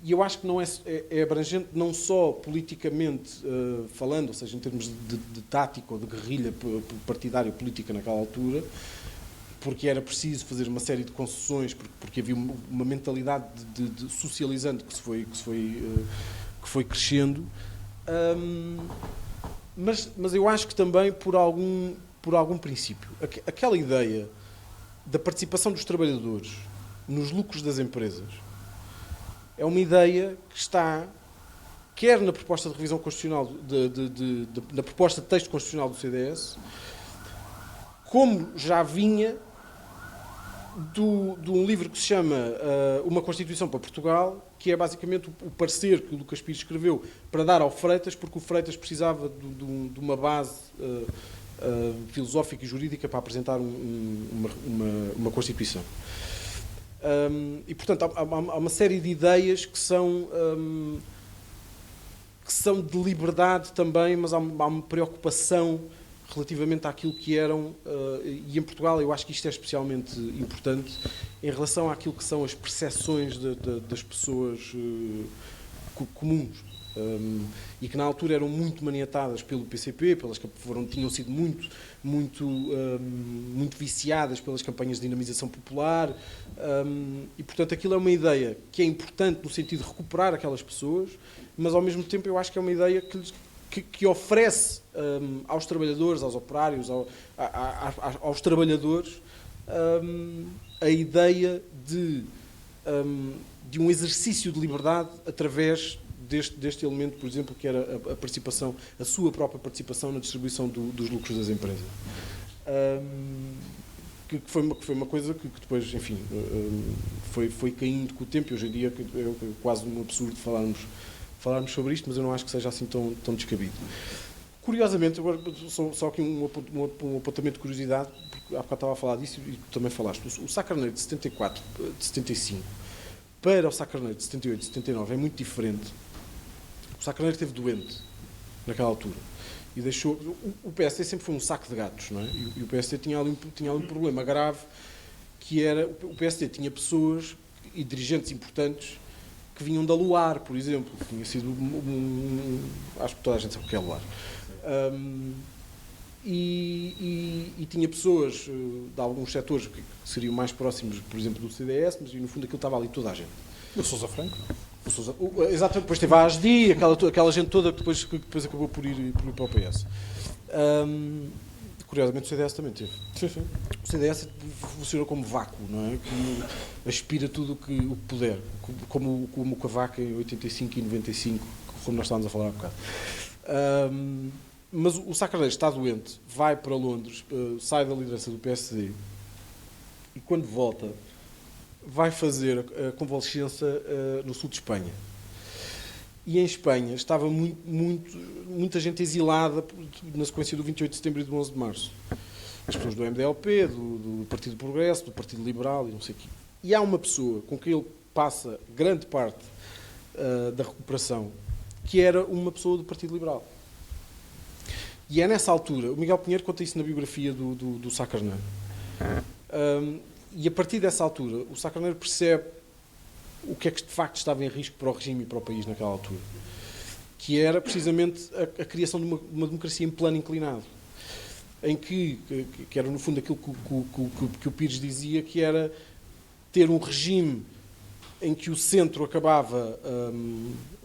eu acho que não é abrangente não só politicamente falando, ou seja, em termos de tática ou de guerrilha partidária política naquela altura, porque era preciso fazer uma série de concessões, porque havia uma mentalidade de socializante que foi crescendo, mas eu acho que também por algum princípio. Aquela ideia da participação dos trabalhadores nos lucros das empresas é uma ideia que está, quer na proposta de revisão constitucional, na proposta de texto constitucional do CDS, como já vinha de um livro que se chama Uma Constituição para Portugal, que é basicamente o parecer que o Lucas Pires escreveu para dar ao Freitas, porque o Freitas precisava de uma base filosófica e jurídica para apresentar uma Constituição. E, portanto, há uma série de ideias que são de liberdade também, mas há uma preocupação relativamente àquilo que eram, e em Portugal eu acho que isto é especialmente importante, em relação àquilo que são as percepções das pessoas comuns, e que na altura eram muito maniatadas pelo PCP, tinham sido muito viciadas pelas campanhas de dinamização popular, e portanto aquilo é uma ideia que é importante no sentido de recuperar aquelas pessoas, mas ao mesmo tempo eu acho que é uma ideia que oferece aos trabalhadores, aos operários, aos trabalhadores, a ideia de um exercício de liberdade através deste elemento, por exemplo, que era a sua própria participação na distribuição dos lucros das empresas. Que foi uma coisa que depois, enfim, foi caindo com o tempo, e hoje em dia é quase um absurdo falarmos sobre isto, mas eu não acho que seja assim tão descabido. Curiosamente, agora só aqui um apontamento de curiosidade, porque há bocado estava a falar disso e tu também falaste. O Sá Carneiro de 74, de 75, para o Sá Carneiro de 78, de 79 é muito diferente. O Sá Carneiro esteve doente naquela altura e deixou. O PSD sempre foi um saco de gatos, não é? E o PSD tinha ali um problema grave, que era o PSD tinha pessoas e dirigentes importantes que vinham da Luar, por exemplo, que tinha sido acho que toda a gente sabe o que é Luar. E tinha pessoas de alguns setores que seriam mais próximos, por exemplo, do CDS, mas no fundo aquilo estava ali toda a gente. E o Sousa Franco? Exatamente, depois teve a ASDI, aquela gente toda que depois acabou por ir para o PS. Curiosamente o CDS também teve. Sim. O CDS funciona como vácuo, não é? Que aspira tudo o que puder, como o Cavaco em 85 e 95, como nós estávamos a falar há bocado. Mas o Sá Carneiro está doente, vai para Londres, sai da liderança do PSD e quando volta vai fazer a convalescença no sul de Espanha. E em Espanha estava muita gente exilada na sequência do 28 de setembro e do 11 de março. As pessoas do MDLP, do Partido Progresso, do Partido Liberal e não sei o quê. E há uma pessoa com quem ele passa grande parte da recuperação, que era uma pessoa do Partido Liberal. E é nessa altura, o Miguel Pinheiro conta isso na biografia do Sá Carneiro. E a partir dessa altura, o Sá Carneiro percebe o que é que de facto estava em risco para o regime e para o país naquela altura, que era precisamente a criação de uma democracia em plano inclinado, em que era no fundo aquilo que o Pires dizia, que era ter um regime em que o centro acabava,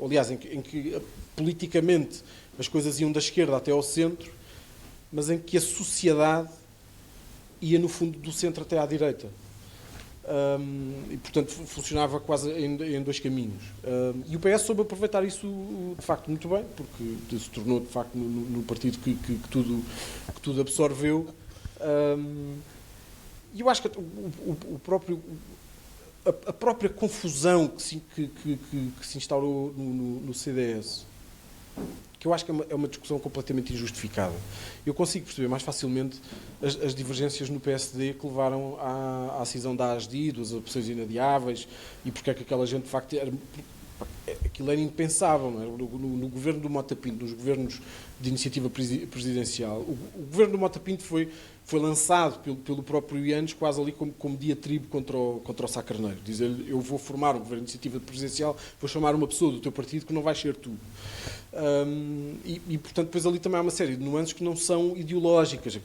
aliás, em que politicamente as coisas iam da esquerda até ao centro, mas em que a sociedade ia no fundo do centro até à direita. E portanto funcionava quase em dois caminhos. E o PS soube aproveitar isso de facto muito bem, porque se tornou de facto no partido que tudo absorveu. E eu acho que a própria confusão que se instaurou no CDS, que eu acho que é uma discussão completamente injustificada. Eu consigo perceber mais facilmente as divergências no PSD que levaram à cisão da ASDI, das opções inadiáveis, e porque é que aquela gente, de facto, aquilo era impensável. Não é? No governo do Mota Pinto, nos governos de iniciativa presidencial, o governo do Mota Pinto foi lançado pelo próprio Ianes quase ali como diatribo contra o Sá Carneiro. Dizer-lhe, eu vou formar um governo de iniciativa presidencial, vou chamar uma pessoa do teu partido que não vai ser tu. Portanto, depois ali também há uma série de nuances que não são ideológicas.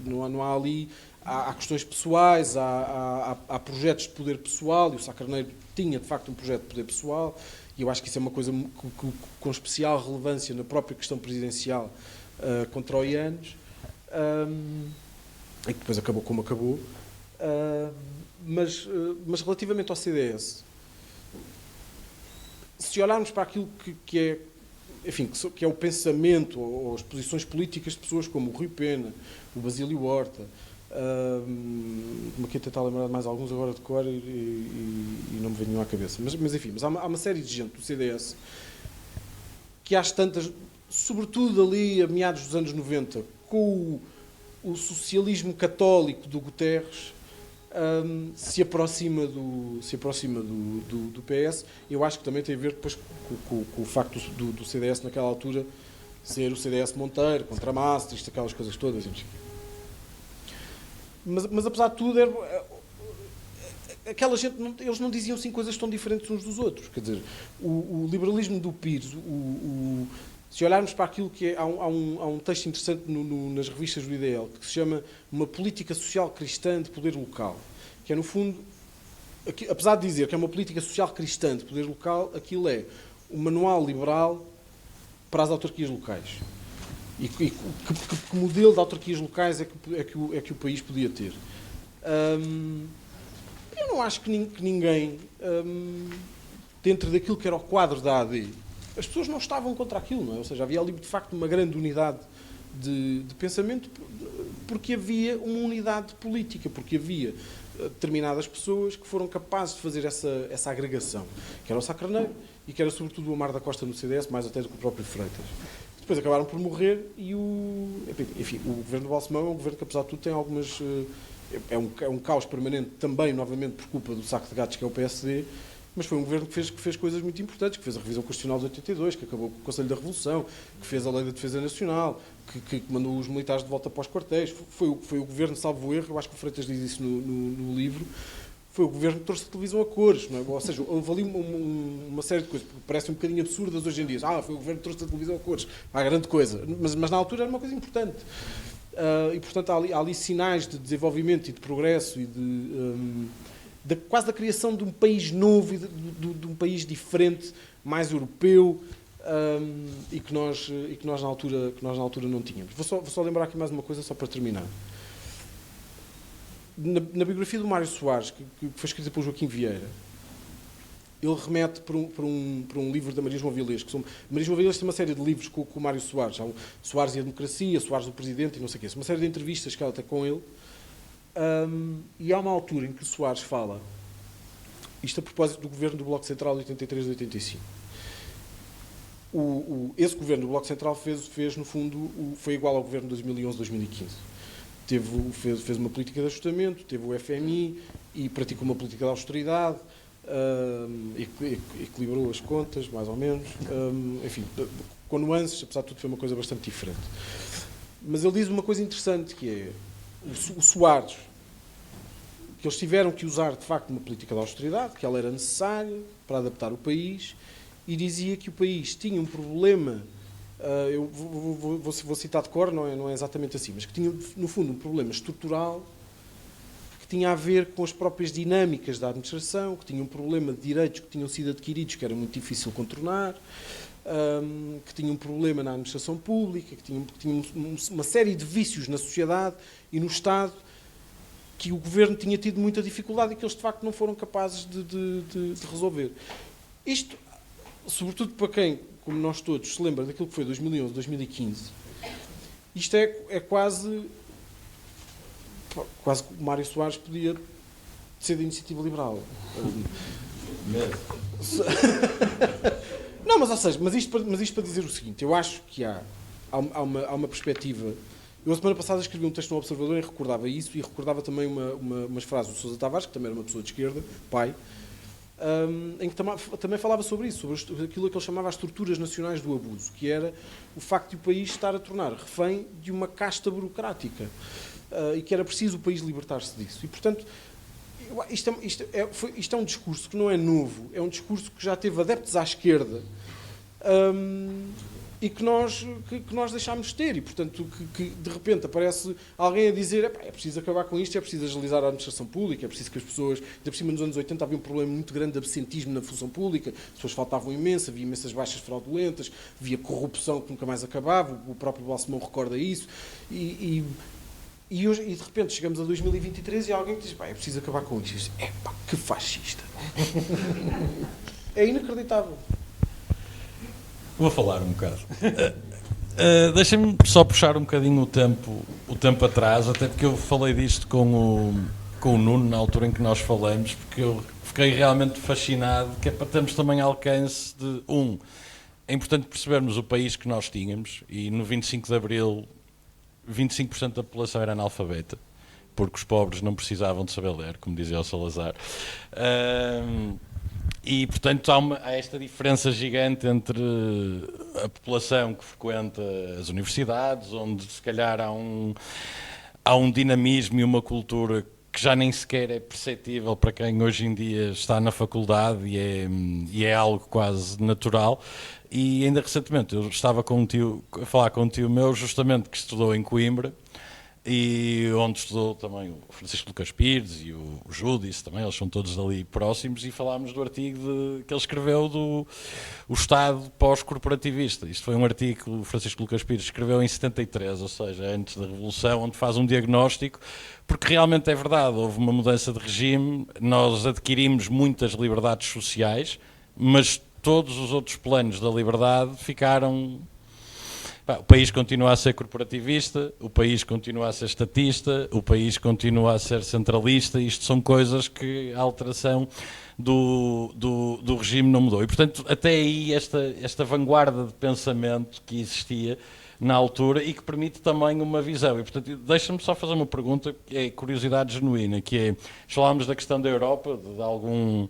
Não há ali... Há questões pessoais, há projetos de poder pessoal, e o Sá Carneiro tinha, de facto, um projeto de poder pessoal, e eu acho que isso é uma coisa com especial relevância na própria questão presidencial contra o Ianes, e que depois acabou como acabou. Mas relativamente ao CDS, se olharmos para aquilo que é, enfim, que é o pensamento ou as posições políticas de pessoas como o Rui Pena, o Basílio Horta, aqui a tentar lembrar de mais alguns agora de cor e não me vem nenhum à cabeça, mas enfim, há uma série de gente do CDS que às tantas, sobretudo ali a meados dos anos 90, com o socialismo católico do Guterres, se aproxima do PS. Eu acho que também tem a ver depois com o facto do CDS naquela altura ser o CDS Monteiro, contra a Maastricht, aquelas coisas todas, enfim. Mas apesar de tudo, aquela gente, eles não diziam assim coisas tão diferentes uns dos outros. Quer dizer, o liberalismo do Pires, se olharmos para aquilo que é, há um texto interessante nas revistas do IDL que se chama Uma Política Social Cristã de Poder Local, que é no fundo, apesar de dizer que é uma política social cristã de poder local, aquilo é um manual liberal para as autarquias locais. E que modelo de autarquias locais é que o país podia ter? Eu não acho que ninguém, dentro daquilo que era o quadro da AD, as pessoas não estavam contra aquilo, não é? Ou seja, havia ali de facto uma grande unidade de pensamento, porque havia uma unidade política, porque havia determinadas pessoas que foram capazes de fazer essa agregação, que era o Sá Carneiro e que era sobretudo o Amar da Costa no CDS, mais até do que o próprio Freitas. Depois acabaram por morrer e o governo do Balsemão é um governo que, apesar de tudo, tem algumas... É um caos permanente também, novamente, por culpa do saco de gatos que é o PSD, mas foi um governo que fez coisas muito importantes, que fez a revisão constitucional de 82, que acabou com o Conselho da Revolução, que fez a Lei da Defesa Nacional, que mandou os militares de volta para os quartéis. Foi o governo, salvo erro, eu acho que o Freitas diz isso no livro, foi o governo que trouxe a televisão a cores, não é? Ou seja, houve ali uma série de coisas que parecem um bocadinho absurdas hoje em dia. Foi o governo que trouxe a televisão a cores. Há grande coisa. Mas na altura era uma coisa importante. E, portanto, há ali sinais de desenvolvimento e de progresso e quase da criação de um país novo e de um país diferente, mais europeu, e que nós na altura não tínhamos. Vou só lembrar aqui mais uma coisa, só para terminar. Na biografia do Mário Soares, que foi escrita por Joaquim Vieira, ele remete para um livro da Maria João Vilés. Maria João Vilés tem uma série de livros com o Mário Soares. Há o Soares e a Democracia, Soares do Presidente e não sei o quê. Uma série de entrevistas que ela tem com ele. E há uma altura em que o Soares fala, isto a propósito do governo do Bloco Central de 83 e 85. Esse governo do Bloco Central fez no fundo, foi igual ao governo de 2011-2015. Fez uma política de ajustamento, teve o FMI e praticou uma política de austeridade, equilibrou as contas, mais ou menos, enfim, com nuances, apesar de tudo foi uma coisa bastante diferente. Mas ele diz uma coisa interessante, que é o Soares, que eles tiveram que usar, de facto, uma política de austeridade, que ela era necessária para adaptar o país, e dizia que o país tinha um problema, eu vou citar de cor, não é exatamente assim, mas que tinha, no fundo, um problema estrutural que tinha a ver com as próprias dinâmicas da administração, que tinha um problema de direitos que tinham sido adquiridos, que era muito difícil contornar, que tinha um problema na administração pública, que tinha uma série de vícios na sociedade e no Estado que o governo tinha tido muita dificuldade e que eles de facto não foram capazes de resolver. Isto, sobretudo para quem, como nós todos, se lembra daquilo que foi 2011, 2015, isto é quase que o Mário Soares podia ser de iniciativa liberal. Não, mas ou seja, mas isto para dizer o seguinte, eu acho que há uma perspectiva. Eu, a semana passada, escrevi um texto no Observador e recordava isso, e recordava também umas frases do Sousa Tavares, que também era uma pessoa de esquerda, pai, em que também falava sobre isso, sobre aquilo que ele chamava as estruturas nacionais do abuso, que era o facto de o país estar a tornar refém de uma casta burocrática, e que era preciso o país libertar-se disso. E, portanto, isto é um discurso que não é novo, é um discurso que já teve adeptos à esquerda, e que nós deixámos de ter, e portanto que de repente aparece alguém a dizer é preciso acabar com isto, é preciso agilizar a administração pública, é preciso que as pessoas, de por cima nos anos 80 havia um problema muito grande de absentismo na função pública, as pessoas faltavam imenso, havia imensas baixas fraudulentas, havia corrupção que nunca mais acabava, o próprio Balsemão recorda isso, e de repente chegamos a 2023 e alguém diz, é preciso acabar com isto. Que fascista. É inacreditável. Vou falar um bocado. Deixem-me só puxar um bocadinho o tempo atrás, até porque eu falei disto com o Nuno na altura em que nós falamos, porque eu fiquei realmente fascinado, que é para termos também alcance de, é importante percebermos o país que nós tínhamos, e no 25 de Abril 25% da população era analfabeta, porque os pobres não precisavam de saber ler, como dizia o Salazar. E, portanto, há esta diferença gigante entre a população que frequenta as universidades, onde se calhar há um dinamismo e uma cultura que já nem sequer é perceptível para quem hoje em dia está na faculdade e é algo quase natural. E ainda recentemente eu estava a falar com um tio meu, justamente que estudou em Coimbra, e onde estudou também o Francisco Lucas Pires e o Júdice também, eles são todos ali próximos, e falámos do artigo que ele escreveu do o Estado pós-corporativista. Isto foi um artigo que o Francisco Lucas Pires escreveu em 73, ou seja, antes da Revolução, onde faz um diagnóstico, porque realmente é verdade, houve uma mudança de regime, nós adquirimos muitas liberdades sociais, mas todos os outros planos da liberdade ficaram... O país continua a ser corporativista, o país continua a ser estatista, o país continua a ser centralista. Isto são coisas que a alteração do regime não mudou. E, portanto, até aí esta vanguarda de pensamento que existia na altura e que permite também uma visão. E, portanto, deixa-me só fazer uma pergunta, que é curiosidade genuína, que é, falámos da questão da Europa, de algum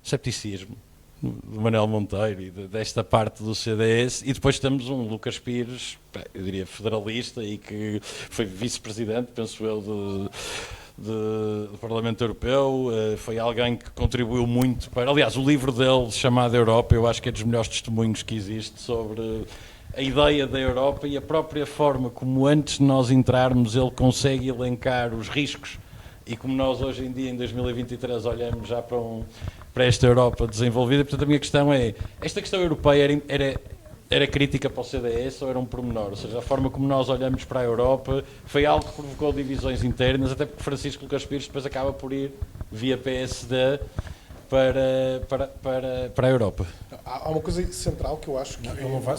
cepticismo do Manuel Monteiro e desta parte do CDS, e depois temos um Lucas Pires, eu diria federalista, e que foi vice-presidente, penso eu, do Parlamento Europeu, foi alguém que contribuiu muito para... Aliás, o livro dele, chamado Europa, eu acho que é dos melhores testemunhos que existe sobre a ideia da Europa e a própria forma como, antes de nós entrarmos, ele consegue elencar os riscos, e como nós hoje em dia, em 2023, olhamos já para esta Europa desenvolvida. Portanto, a minha questão é, esta questão europeia era crítica para o CDS ou era um pormenor? Ou seja, a forma como nós olhamos para a Europa foi algo que provocou divisões internas, até porque Francisco Lucas Pires depois acaba por ir via PSD para a Europa. Há uma coisa central que eu acho que... Ele não vai,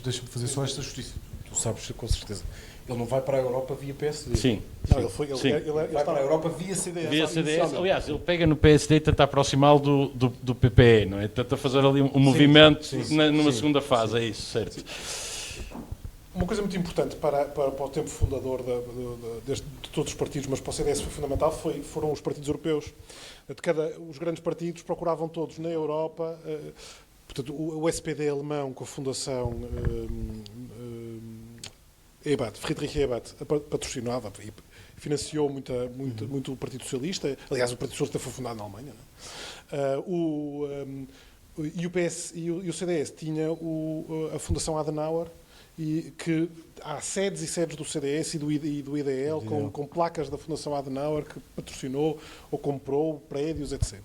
deixa-me fazer só esta justiça. Tu sabes com certeza. Ele não vai para a Europa via PSD. Sim. Não, ele vai para a Europa via CDS. Via CDS. Aliás, ele pega no PSD e tenta aproximá-lo do PPE, não é? Tenta fazer ali um movimento numa segunda fase, é isso, certo? Sim. Uma coisa muito importante para o tempo fundador de todos os partidos, mas para o CDS foi fundamental, foram os partidos europeus. Os grandes partidos procuravam todos na Europa, portanto, o SPD alemão, com a fundação Friedrich Ebert, patrocinava, financiou muito o Partido Socialista. Aliás, o Partido Socialista foi fundado na Alemanha. E o CDS tinha a Fundação Adenauer, e que há sedes e sedes do CDS e do IDL com placas da Fundação Adenauer que patrocinou ou comprou prédios, etc.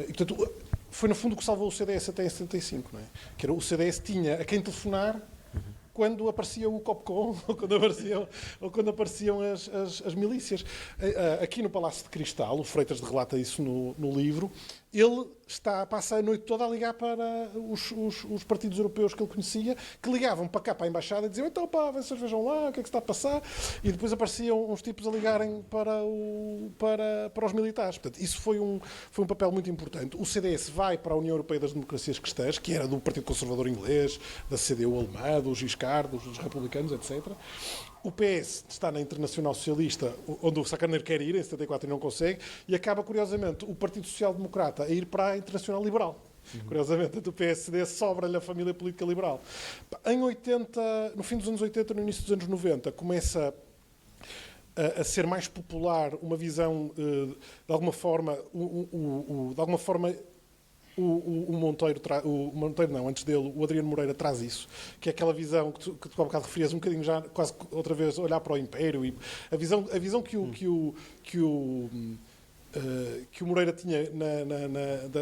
E, portanto, foi no fundo o que salvou o CDS até em 75, não é? Que era, o CDS tinha a quem telefonar quando aparecia o Copcom ou quando apareciam as milícias. Aqui no Palácio de Cristal, o Freitas relata isso no livro, ele passa a noite toda a ligar para os partidos europeus que ele conhecia, que ligavam para cá, para a embaixada, e diziam, então pá, vocês vejam lá, o que é que está a passar? E depois apareciam uns tipos a ligarem para os militares. Portanto, isso foi um papel muito importante. O CDS vai para a União Europeia das Democracias Cristãs, que era do Partido Conservador Inglês, da CDU alemã, dos Giscard, dos republicanos, etc. O PS está na Internacional Socialista, onde o Sá Carneiro quer ir, em 74 e não consegue, e acaba, curiosamente, o Partido Social Democrata a ir para a Internacional Liberal. Curiosamente, do PSD sobra-lhe a família política liberal. No fim dos anos 80, no início dos anos 90, começa a ser mais popular uma visão, de alguma forma, o Monteiro não, antes dele, o Adriano Moreira traz isso, que é aquela visão que tu há bocado referias, um bocadinho já, quase outra vez, olhar para o Império, e a visão que o Moreira tinha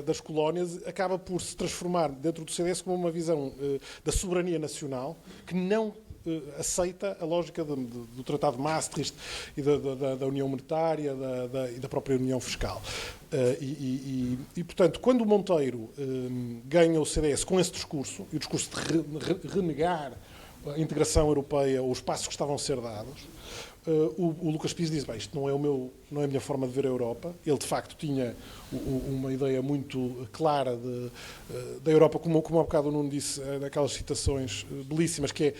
das colónias acaba por se transformar dentro do CDS como uma visão da soberania nacional, que não aceita a lógica do Tratado de Maastricht e da União Monetária e da própria União Fiscal. E, portanto, quando o Monteiro ganha o CDS com esse discurso, e o discurso de renegar a integração europeia, os passos que estavam a ser dados, o Lucas Pires diz, bem, isto não é a minha forma de ver a Europa. Ele, de facto, tinha uma ideia muito clara da Europa, como há bocado o Nuno disse, naquelas citações belíssimas, que é,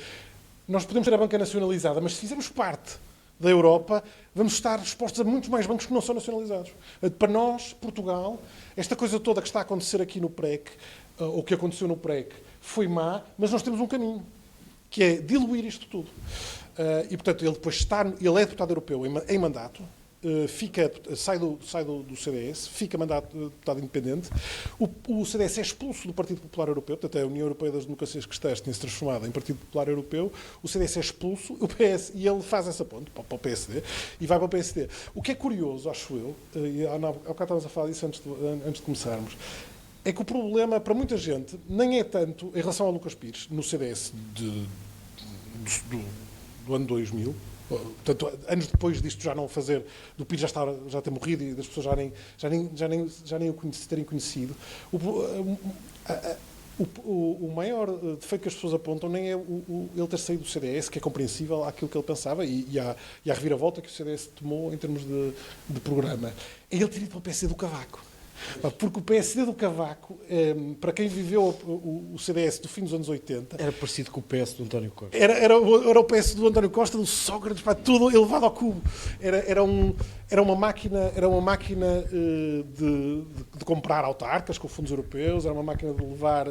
nós podemos ter a banca nacionalizada, mas se fizermos parte da Europa, vamos estar expostos a muitos mais bancos que não são nacionalizados. Para nós, Portugal, esta coisa toda que está a acontecer aqui no PREC, ou que aconteceu no PREC, foi má, mas nós temos um caminho, que é diluir isto tudo. E, portanto, ele depois ele é deputado europeu em mandato, sai do CDS, fica deputado independente. O CDS é expulso do Partido Popular Europeu, portanto, a União Europeia das Democracias Cristãs tinha-se transformado em Partido Popular Europeu. O CDS é expulso, e ele faz essa ponte para o PSD e vai para o PSD. O que é curioso, acho eu, e há bocado estávamos a falar disso antes de começarmos, é que o problema para muita gente nem é tanto em relação ao Lucas Pires, no CDS do ano 2000, portanto, anos depois disto já não fazer, do Pires já ter morrido e das pessoas já nem o terem conhecido. O maior defeito que as pessoas apontam nem é ele ter saído do CDS, que é compreensível àquilo que ele pensava, e à reviravolta que o CDS tomou em termos de programa. É ele ter ido para o PSD do Cavaco. Porque o PSD do Cavaco, para quem viveu o CDS do fim dos anos 80... Era parecido com o PS do António Costa. Era o PS do António Costa, do Sócrates, tudo elevado ao cubo. Era uma máquina de comprar autarcas com fundos europeus, era uma máquina de levar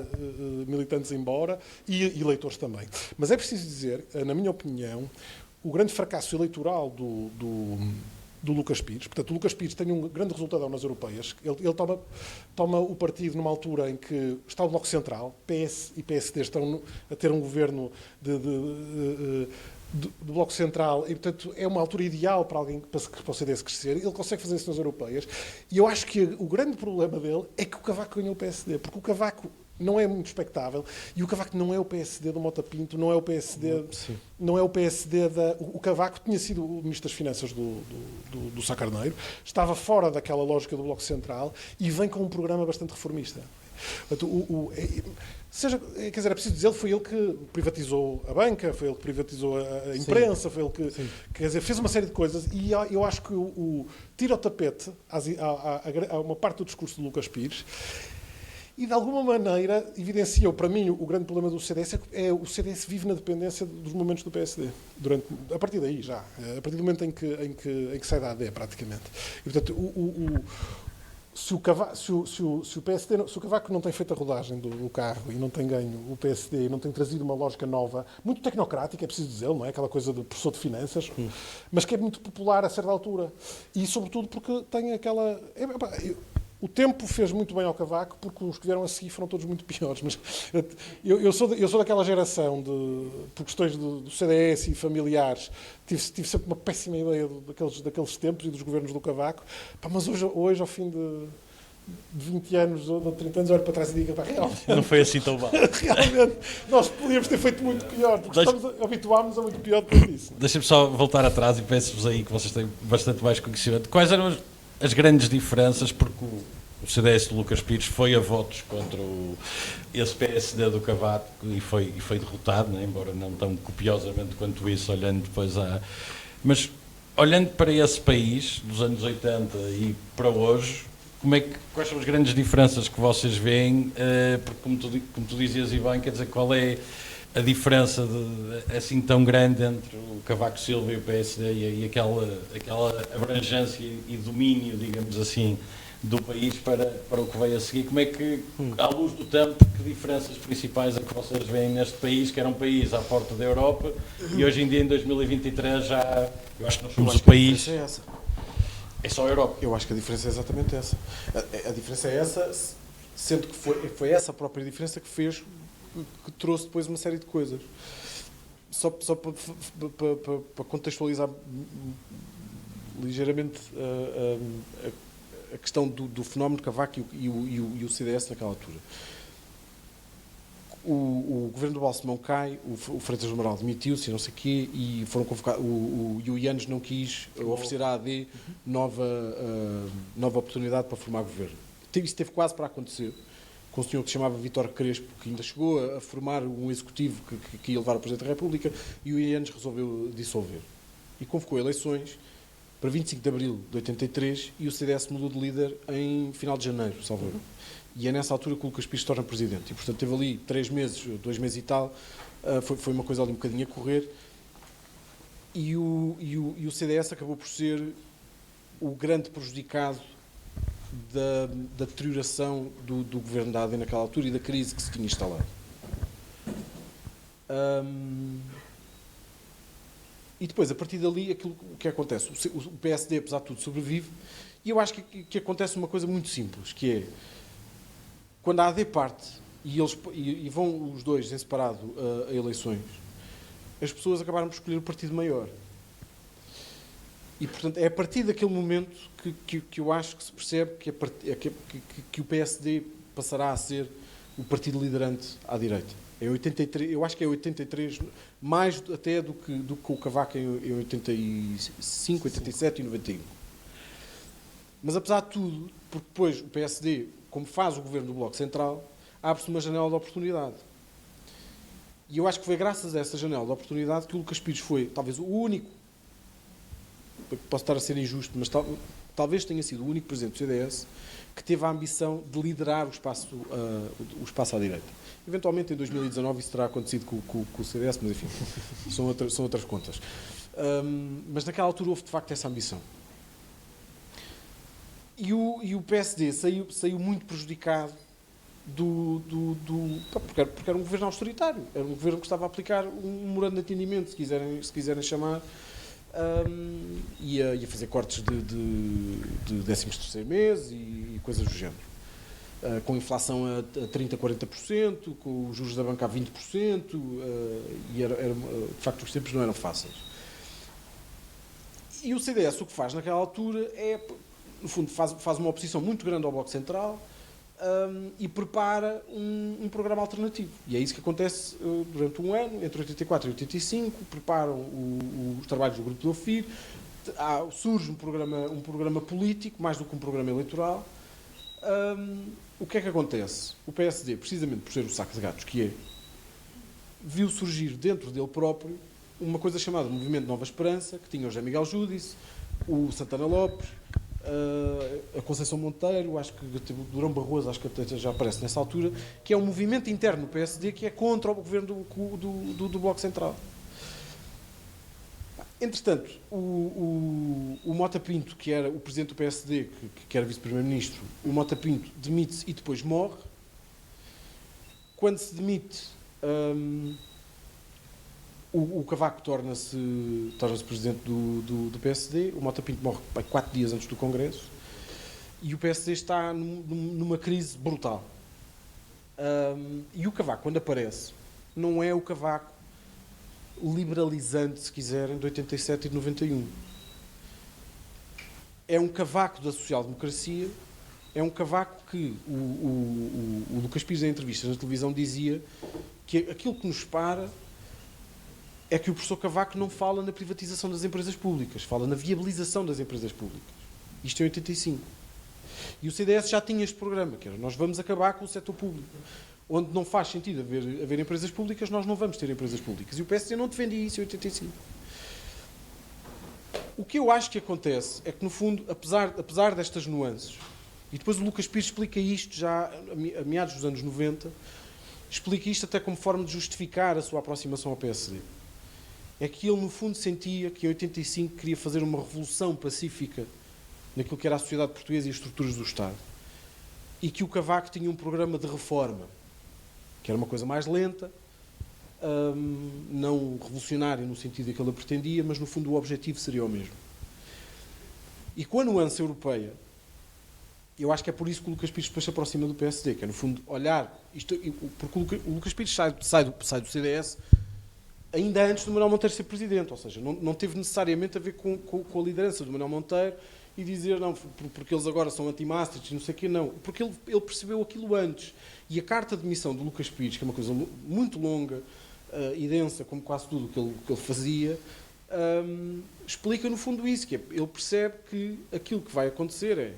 militantes embora e eleitores também. Mas é preciso dizer, na minha opinião, o grande fracasso eleitoral do Lucas Pires. Portanto, o Lucas Pires tem um grande resultado nas europeias. Ele toma o partido numa altura em que está o Bloco Central, PS e PSD estão a ter um governo do Bloco Central, e, portanto, é uma altura ideal para o CDS crescer. Ele consegue fazer isso nas europeias. E eu acho que o grande problema dele é que o Cavaco ganhou o PSD, porque o Cavaco não é muito expectável, e o Cavaco não é o PSD do Mota Pinto, não é o PSD... Não é o PSD O Cavaco tinha sido o Ministro das Finanças do Sá Carneiro, estava fora daquela lógica do Bloco Central e vem com um programa bastante reformista. Quer dizer, é preciso dizer, foi ele que privatizou a banca, foi ele que privatizou a imprensa, foi ele que... Quer dizer, fez uma série de coisas, e eu acho que o tira ao tapete a uma parte do discurso de Lucas Pires, e de alguma maneira evidenciou, para mim, o grande problema do CDS é o CDS vive na dependência dos momentos do PSD, a partir daí já, a partir do momento em que sai da AD, praticamente. E, portanto, se o PSD, se o Cavaco não tem feito a rodagem do carro e não tem ganho o PSD e não tem trazido uma lógica nova, muito tecnocrática, é preciso dizer, não é? Aquela coisa de professor de finanças, mas que é muito popular a certa altura. E, sobretudo, porque tem aquela... O tempo fez muito bem ao Cavaco, porque os que vieram a seguir foram todos muito piores. Mas eu sou daquela geração, por questões do CDS e familiares, tive sempre uma péssima ideia daqueles tempos e dos governos do Cavaco. Mas hoje, ao fim de 20 anos ou de 30 anos, olho para trás e digo, realmente... Não foi assim tão mal. Realmente, nós podíamos ter feito muito pior, porque habituámos a muito pior depois disso. Deixem-me só voltar atrás e peço-vos aí que vocês têm bastante mais conhecimento. Quais eram as grandes diferenças, porque o CDS de Lucas Pires foi a votos contra esse PSD do Cavaco e foi derrotado, né? Embora não tão copiosamente quanto isso, olhando depois Mas, olhando para esse país, dos anos 80 e para hoje, quais são as grandes diferenças que vocês veem? Porque, como tu dizias, Ivan, quer dizer, qual é a diferença assim tão grande entre o Cavaco Silva e o PSD e aquela abrangência e domínio, digamos assim, do país para o que veio a seguir? Como é que, à luz do tempo, que diferenças principais é que vocês veem neste país, que era um país à porta da Europa, e hoje em dia, em 2023, já, eu acho que nós somos o país... É só a Europa. Eu acho que a diferença é exatamente essa. A diferença é essa, sendo que foi essa própria diferença que trouxe depois uma série de coisas. Só para contextualizar ligeiramente a questão do fenómeno de Cavaco e o CDS naquela altura. O governo do Balsemão cai, o Freitas do Amaral demitiu-se e não sei o quê, e foram convocados, e o Ianes não quis oferecer à AD nova oportunidade para formar governo. Isso teve quase para acontecer, com um senhor que se chamava Vítor Crespo, que ainda chegou a formar um executivo que ia levar ao Presidente da República, e o Ianes resolveu dissolver. E convocou eleições para 25 de abril de 83, e o CDS mudou de líder em final de janeiro, salvo erro. E é nessa altura que o Lucas Pires se torna presidente. E, portanto, teve ali 3 meses, 2 meses e tal, foi uma coisa ali um bocadinho a correr. E o CDS acabou por ser o grande prejudicado da deterioração do governo da AD naquela altura e da crise que se tinha instalado. E depois, a partir dali, o que acontece? O PSD, apesar de tudo, sobrevive. E eu acho que acontece uma coisa muito simples, que é, quando a AD parte e vão os dois em separado a eleições, as pessoas acabaram por escolher o partido maior. E, portanto, é a partir daquele momento que eu acho que se percebe que o PSD passará a ser o partido liderante à direita. Em 83, eu acho que é 83, mais até do que o Cavaco em 85, 87 e 91. Mas, apesar de tudo, porque depois o PSD, como faz o governo do Bloco Central, abre-se uma janela de oportunidade. E eu acho que foi graças a essa janela de oportunidade que o Lucas Pires foi, talvez, o único, posso estar a ser injusto, mas talvez tenha sido o único presidente do CDS que teve a ambição de liderar o espaço à direita. Eventualmente, em 2019, isso terá acontecido com o CDS, mas, enfim, são outras contas. Mas, naquela altura, houve, de facto, essa ambição. E o PSD saiu muito prejudicado porque era um governo austeritário, era um governo que estava a aplicar um memorando de entendimento, se quiserem chamar, ia fazer cortes de 13º mês e coisas do género, com inflação a 30%, 40%, com os juros da banca a 20%, e de facto os tempos não eram fáceis. E o CDS o que faz naquela altura é, no fundo, faz uma oposição muito grande ao Bloco Central e prepara um programa alternativo. E é isso que acontece durante um ano, entre 84 e 85, preparam os trabalhos do Grupo do OFIR, surge um programa político, mais do que um programa eleitoral. O que é que acontece? O PSD, precisamente por ser o saco de gatos que é, viu surgir dentro dele próprio uma coisa chamada Movimento Nova Esperança, que tinha o José Miguel Júdice, o Santana Lopes, a Conceição Monteiro, acho que o Durão Barroso, acho que até já aparece nessa altura, que é um movimento interno no PSD que é contra o governo do Bloco Central. Entretanto, o Mota Pinto, que era o presidente do PSD, que era vice-primeiro-ministro, o Mota Pinto demite-se e depois morre. Quando se demite, o Cavaco torna-se presidente do PSD, o Mota Pinto morre 4 dias antes do Congresso e o PSD está numa crise brutal. E o Cavaco, quando aparece, não é o Cavaco liberalizante, se quiserem, de 87 e de 91. É um Cavaco da social-democracia, é um Cavaco que o Lucas Pires, em entrevistas na televisão, dizia que aquilo que nos para é que o professor Cavaco não fala na privatização das empresas públicas, fala na viabilização das empresas públicas. Isto em 85. E o CDS já tinha este programa, que era: nós vamos acabar com o setor público. Onde não faz sentido haver empresas públicas, nós não vamos ter empresas públicas. E o PSD não defendia isso em 85. O que eu acho que acontece é que, no fundo, apesar destas nuances, e depois o Lucas Pires explica isto já a meados dos anos 90, explica isto até como forma de justificar a sua aproximação ao PSD. É que ele, no fundo, sentia que em 85 queria fazer uma revolução pacífica naquilo que era a sociedade portuguesa e as estruturas do Estado. E que o Cavaco tinha um programa de reforma, que era uma coisa mais lenta, não revolucionária no sentido em que ele pretendia, mas no fundo o objetivo seria o mesmo. E com a nuance europeia, eu acho que é por isso que o Lucas Pires depois se aproxima do PSD, que é no fundo olhar, porque o Lucas Pires sai do CDS ainda antes do Manuel Monteiro ser presidente, ou seja, não teve necessariamente a ver com a liderança do Manuel Monteiro e dizer, não, porque eles agora são anti-Maastricht, não sei o quê, não. Porque ele percebeu aquilo antes. E a carta de demissão do Lucas Pires, que é uma coisa muito longa e densa, como quase tudo que ele fazia, explica no fundo isso, que é, ele percebe que aquilo que vai acontecer é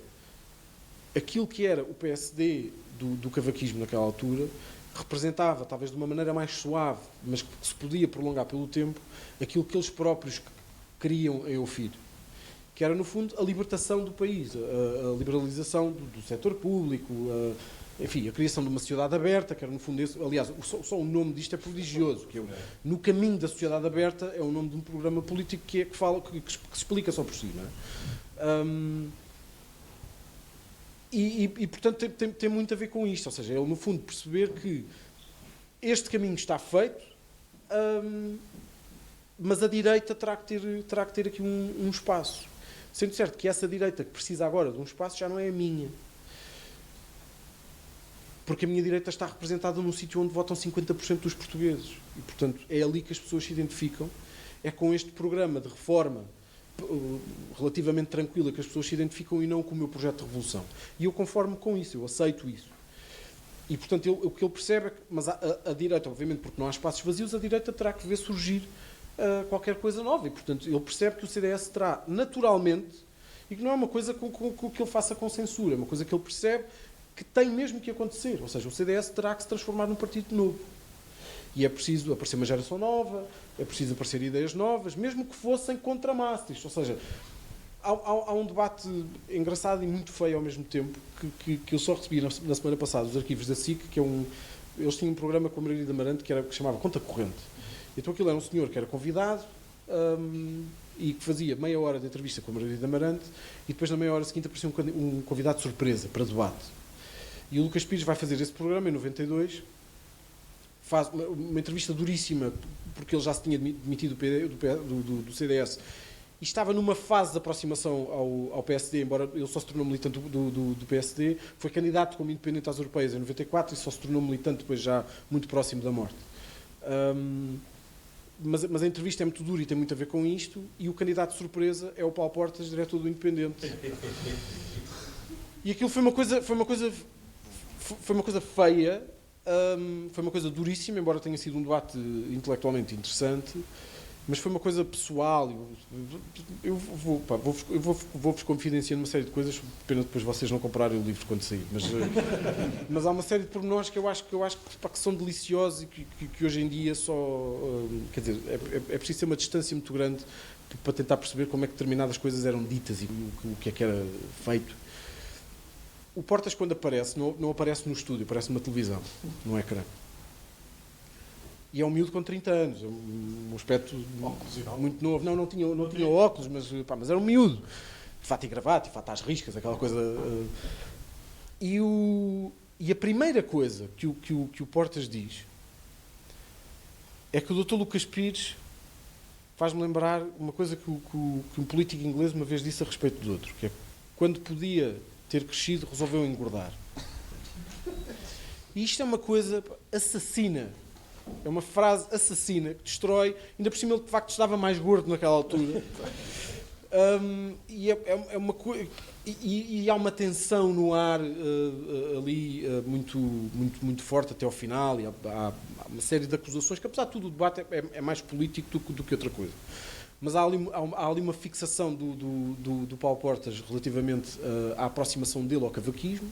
aquilo que era o PSD do cavaquismo naquela altura, representava, talvez de uma maneira mais suave, mas que se podia prolongar pelo tempo, aquilo que eles próprios queriam em Eufir, que era, no fundo, a libertação do país, a liberalização do setor público, enfim, a criação de uma sociedade aberta, que era, no fundo, aliás, só o nome disto é prodigioso, que é No Caminho da Sociedade Aberta é o nome de um programa político que se explica só por si, não é? E portanto, tem muito a ver com isto, ou seja, ele, no fundo, perceber que este caminho está feito, mas a direita terá que ter aqui um espaço. Sendo certo que essa direita que precisa agora de um espaço já não é a minha. Porque a minha direita está representada num sítio onde votam 50% dos portugueses. E, portanto, é ali que as pessoas se identificam. É com este programa de reforma relativamente tranquila que as pessoas se identificam e não com o meu projeto de revolução. E eu conformo com isso, eu aceito isso. E, portanto, o que ele percebe é que, mas a direita, obviamente, porque não há espaços vazios, a direita terá que ver surgir qualquer coisa nova. E, portanto, ele percebe que o CDS terá naturalmente, e que não é uma coisa com que ele faça com censura, é uma coisa que ele percebe que tem mesmo que acontecer. Ou seja, o CDS terá que se transformar num partido novo. E é preciso aparecer uma geração nova, é preciso aparecer ideias novas, mesmo que fossem contra Maastricht. Ou seja, há um debate engraçado e muito feio ao mesmo tempo, que eu só recebi na semana passada dos arquivos da SIC, que eles tinham um programa com a Margarida Amarante que se chamava Conta Corrente. Então aquilo era um senhor que era convidado e que fazia meia hora de entrevista com a Margarida Amarante e depois na meia hora seguinte aparecia um convidado de surpresa para debate. E o Lucas Pires vai fazer esse programa em 92, faz uma entrevista duríssima, porque ele já se tinha demitido do CDS e estava numa fase de aproximação ao PSD, embora ele só se tornou militante do PSD, foi candidato como independente às europeias em 94 e só se tornou militante depois já muito próximo da morte. Mas a entrevista é muito dura e tem muito a ver com isto, e o candidato de surpresa é o Paulo Portas, diretor do Independente. E aquilo foi uma coisa feia, foi uma coisa duríssima, embora tenha sido um debate intelectualmente interessante, mas foi uma coisa pessoal. Eu vou-vos confidenciando uma série de coisas, pena depois vocês não comprarem o livro quando sair, mas há uma série de pormenores que eu acho que são deliciosos e que hoje em dia só... quer dizer, é preciso ter uma distância muito grande para tentar perceber como é que determinadas coisas eram ditas e o que é que era feito. O Portas, quando aparece, não aparece no estúdio, aparece numa televisão, num ecrã. E é um miúdo com 30 anos, um aspecto Óculos e não. muito novo. Não tinha óculos, mas era um miúdo. De fato e gravata, e fato às riscas, aquela coisa... E a primeira coisa que o Portas diz é que o Dr. Lucas Pires faz-me lembrar uma coisa que um político inglês uma vez disse a respeito do outro, que é quando podia ter crescido, resolveu engordar. E isto é uma coisa assassina. É uma frase assassina que destrói. Ainda por cima ele de facto estava mais gordo naquela altura. E é uma coisa. E há uma tensão no ar ali muito forte até ao final. E há uma série de acusações que, apesar de tudo, o debate é mais político do que outra coisa. Mas há ali uma fixação do Paulo Portas relativamente à aproximação dele ao cavaquismo.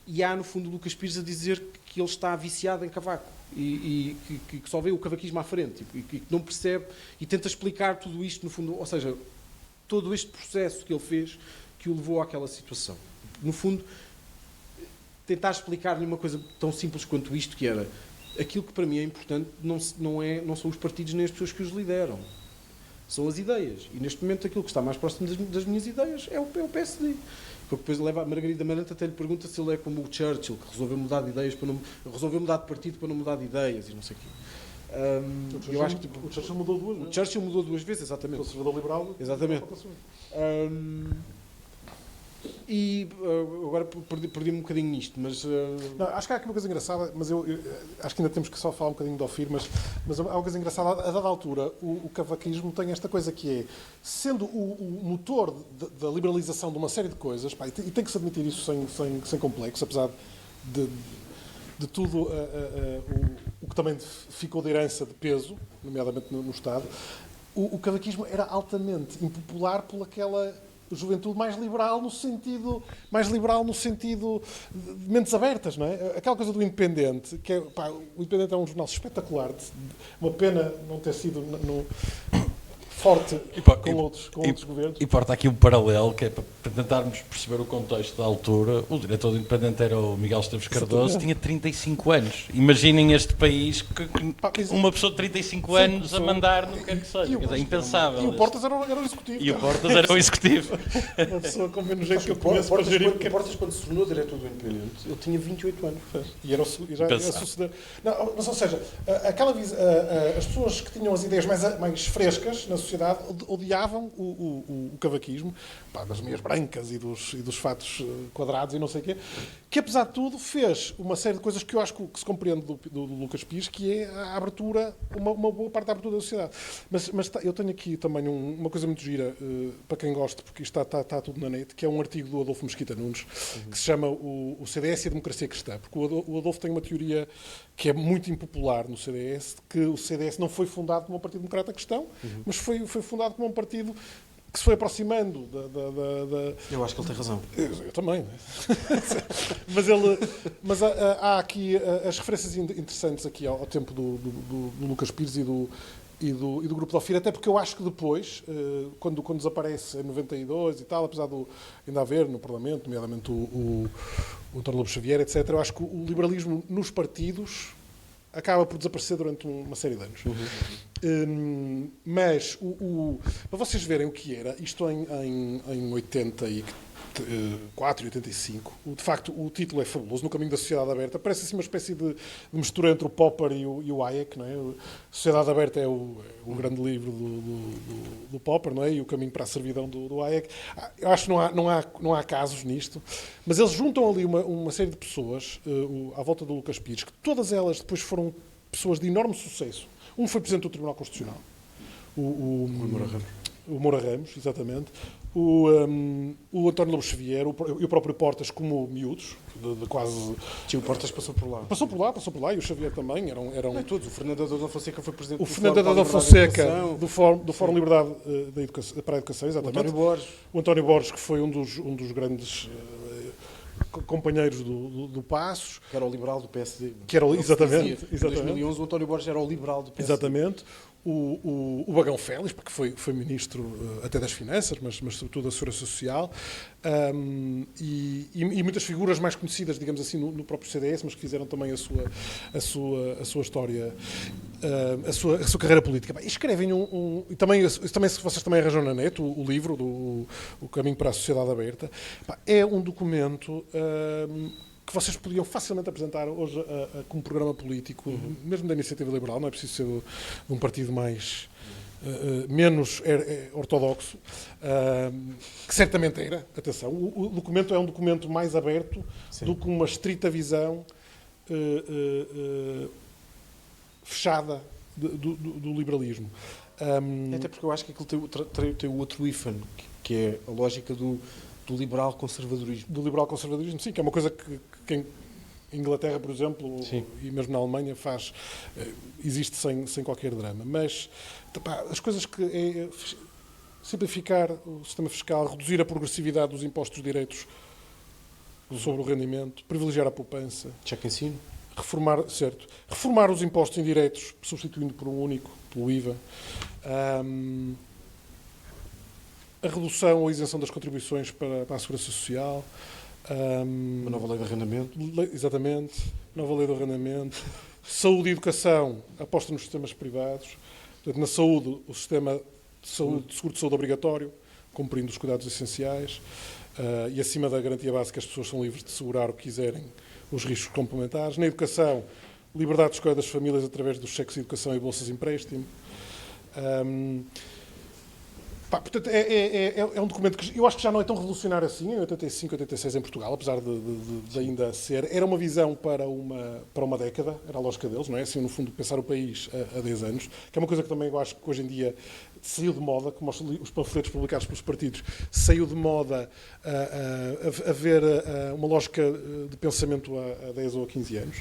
E há, no fundo, o Lucas Pires a dizer que ele está viciado em cavaco e que só vê o cavaquismo à frente e que não percebe e tenta explicar tudo isto, no fundo, ou seja, todo este processo que ele fez que o levou àquela situação. No fundo, tentar explicar-lhe uma coisa tão simples quanto isto, que era aquilo que para mim é importante não são os partidos nem as pessoas que os lideram. São as ideias. E neste momento aquilo que está mais próximo das minhas ideias é o PSD. Porque depois leva a Margarida Maranta até lhe pergunta se ele é como o Churchill, que resolveu mudar de ideias resolveu mudar de partido para não mudar de ideias e não sei o quê. Eu acho que o Churchill mudou duas vezes. O Churchill mudou duas vezes, exatamente. Conservador liberal. Exatamente. E agora perdi-me um bocadinho nisto, mas... Não, acho que há aqui uma coisa engraçada, mas eu acho que ainda temos que só falar um bocadinho do Ofir, mas há uma coisa engraçada. A dada altura, o cavaquismo tem esta coisa que é, sendo o motor da liberalização de uma série de coisas, pá, e tem que se admitir isso sem complexo, apesar de tudo o que também ficou de herança de peso, nomeadamente no Estado, o cavaquismo era altamente impopular por aquela juventude mais liberal no sentido de mentes abertas, não é? Aquela coisa do Independente, que é, pá, o Independente é um jornal espetacular, uma pena não ter sido forte com outros governos. E porta aqui um paralelo, que é para tentarmos perceber o contexto da altura. O diretor do Independente era o Miguel Esteves Cardoso, tinha 35 anos. Imaginem este país que uma pessoa de 35 anos a mandar no que quer que seja. É impensável. E o Portas era o executivo. E o Portas era o executivo. Uma pessoa com menos jeito que eu conheço para gerir. O Portas, quando se tornou diretor do Independente, ele tinha 28 anos. E já era suceder. Não, mas, ou seja, as pessoas que tinham as ideias mais frescas na sociedade odiavam o cavaquismo, pá, das meias brancas e dos fatos quadrados e não sei o quê, que apesar de tudo fez uma série de coisas que eu acho que se compreende do Lucas Pires, que é a abertura, uma boa parte da abertura da sociedade. Mas eu tenho aqui também uma coisa muito gira, para quem gosta, porque isto está tudo na net, que é um artigo do Adolfo Mesquita Nunes, que se chama o CDS e a Democracia Cristã, porque o Adolfo tem uma teoria que é muito impopular no CDS, que o CDS não foi fundado como um partido democrata cristão, mas foi fundado como um partido que se foi aproximando Eu acho que ele tem razão. Eu também. Mas há aqui as referências interessantes aqui ao tempo do Lucas Pires e do Grupo de Ofir, até porque eu acho que depois, quando desaparece em 92 e tal, apesar de ainda haver no Parlamento, nomeadamente o António Lobo Xavier, etc., eu acho que o liberalismo nos partidos acaba por desaparecer durante uma série de anos. Mas, para vocês verem o que era, isto em 84 e 85, de facto, o título é fabuloso, No Caminho da Sociedade Aberta. Parece assim uma espécie de mistura entre o Popper e o Hayek, não é? A Sociedade Aberta é o grande livro do Popper, não é? E O Caminho para a Servidão do Hayek. Eu acho que não há casos nisto, mas eles juntam ali uma série de pessoas à volta do Lucas Pires, que todas elas depois foram pessoas de enorme sucesso. Um foi Presidente do Tribunal Constitucional. O Moura Ramos, exatamente. O António Lobo Xavier e o próprio Portas como miúdos, de quase... Sim, o Portas passou por lá. Passou por lá, e o Xavier também eram... Não é todos. O Fernando Adão Fonseca foi presidente do Fernando Adão Fonseca, do Fórum Liberdade para a Educação, exatamente. O António Borges, que foi um dos grandes companheiros do Passos. Que era o liberal do PSD. Exatamente. Em 2011 o António Borges era o liberal do PSD. Exatamente. o Bagão Félix, porque foi ministro até das Finanças, mas sobretudo da Segurança Social, e muitas figuras mais conhecidas, digamos assim, no próprio CDS, mas que fizeram também a sua história, a sua carreira política. E escrevem e também vocês também arranjam na net o livro, O Caminho para a Sociedade Aberta. É um documento que vocês podiam facilmente apresentar hoje como programa político, mesmo da Iniciativa Liberal, não é preciso ser de um partido menos ortodoxo, que certamente era, atenção, o documento é um documento mais aberto do que uma estrita visão fechada do liberalismo. Até porque eu acho que aquilo tem o outro IFAN, que é a lógica do liberal conservadorismo. Do liberal conservadorismo, sim, que é uma coisa que em Inglaterra, por exemplo, e mesmo na Alemanha, existe sem qualquer drama. Mas as coisas que simplificar o sistema fiscal, reduzir a progressividade dos impostos diretos sobre o rendimento, privilegiar a poupança. Cheque ensino. Reformar os impostos indiretos, substituindo por um único, pelo IVA. A redução ou a isenção das contribuições para a Segurança Social. Uma nova lei de arrendamento. Exatamente. Nova lei de arrendamento. Saúde e educação, aposta nos sistemas privados. Portanto, na saúde, o sistema de seguro de saúde obrigatório, cumprindo os cuidados essenciais. E acima da garantia básica, as pessoas são livres de segurar o que quiserem, os riscos complementares. Na educação, liberdade de escolha das famílias através dos cheques de educação e bolsas de empréstimo. Portanto, é um documento que eu acho que já não é tão revolucionário assim, em 85, 86 em Portugal, apesar de ainda ser. Era uma visão para uma década, era a lógica deles, não é? Assim, no fundo, pensar o país há 10 anos, que é uma coisa que também eu acho que hoje em dia saiu de moda, como os panfletos publicados pelos partidos, saiu de moda a ver uma lógica de pensamento há 10 ou há 15 anos.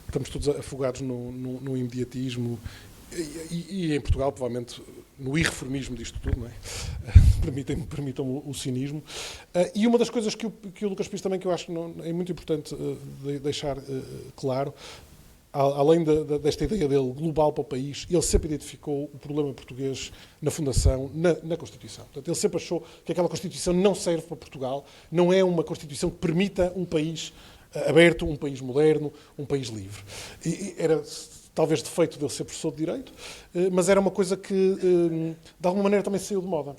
Estamos todos afogados no imediatismo e em Portugal, provavelmente, no irreformismo disto tudo, não é? Permitam o cinismo. E uma das coisas que o Lucas Pires também, que eu acho que é muito importante deixar claro, além desta ideia dele global para o país, ele sempre identificou o problema português na fundação, na Constituição. Portanto, ele sempre achou que aquela Constituição não serve para Portugal, não é uma Constituição que permita um país aberto, um país moderno, um país livre. E era talvez defeito dele ser professor de Direito, mas era uma coisa que, de alguma maneira, também saiu de moda.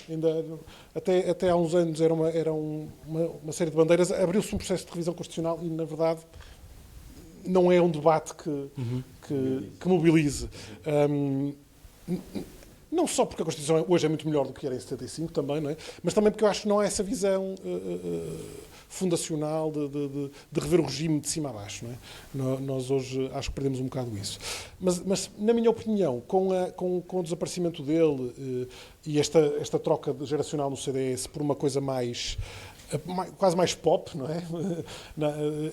Até há uns anos era uma série de bandeiras, abriu-se um processo de revisão constitucional e, na verdade, não é um debate que mobilize. Não só porque a Constituição hoje é muito melhor do que era em 75 também, não é? Mas também porque eu acho que não há essa visão fundacional de rever o regime de cima a baixo, não é? Nós hoje acho que perdemos um bocado isso. Mas na minha opinião, com o desaparecimento dele e esta troca geracional no CDS por uma coisa quase mais pop, não é?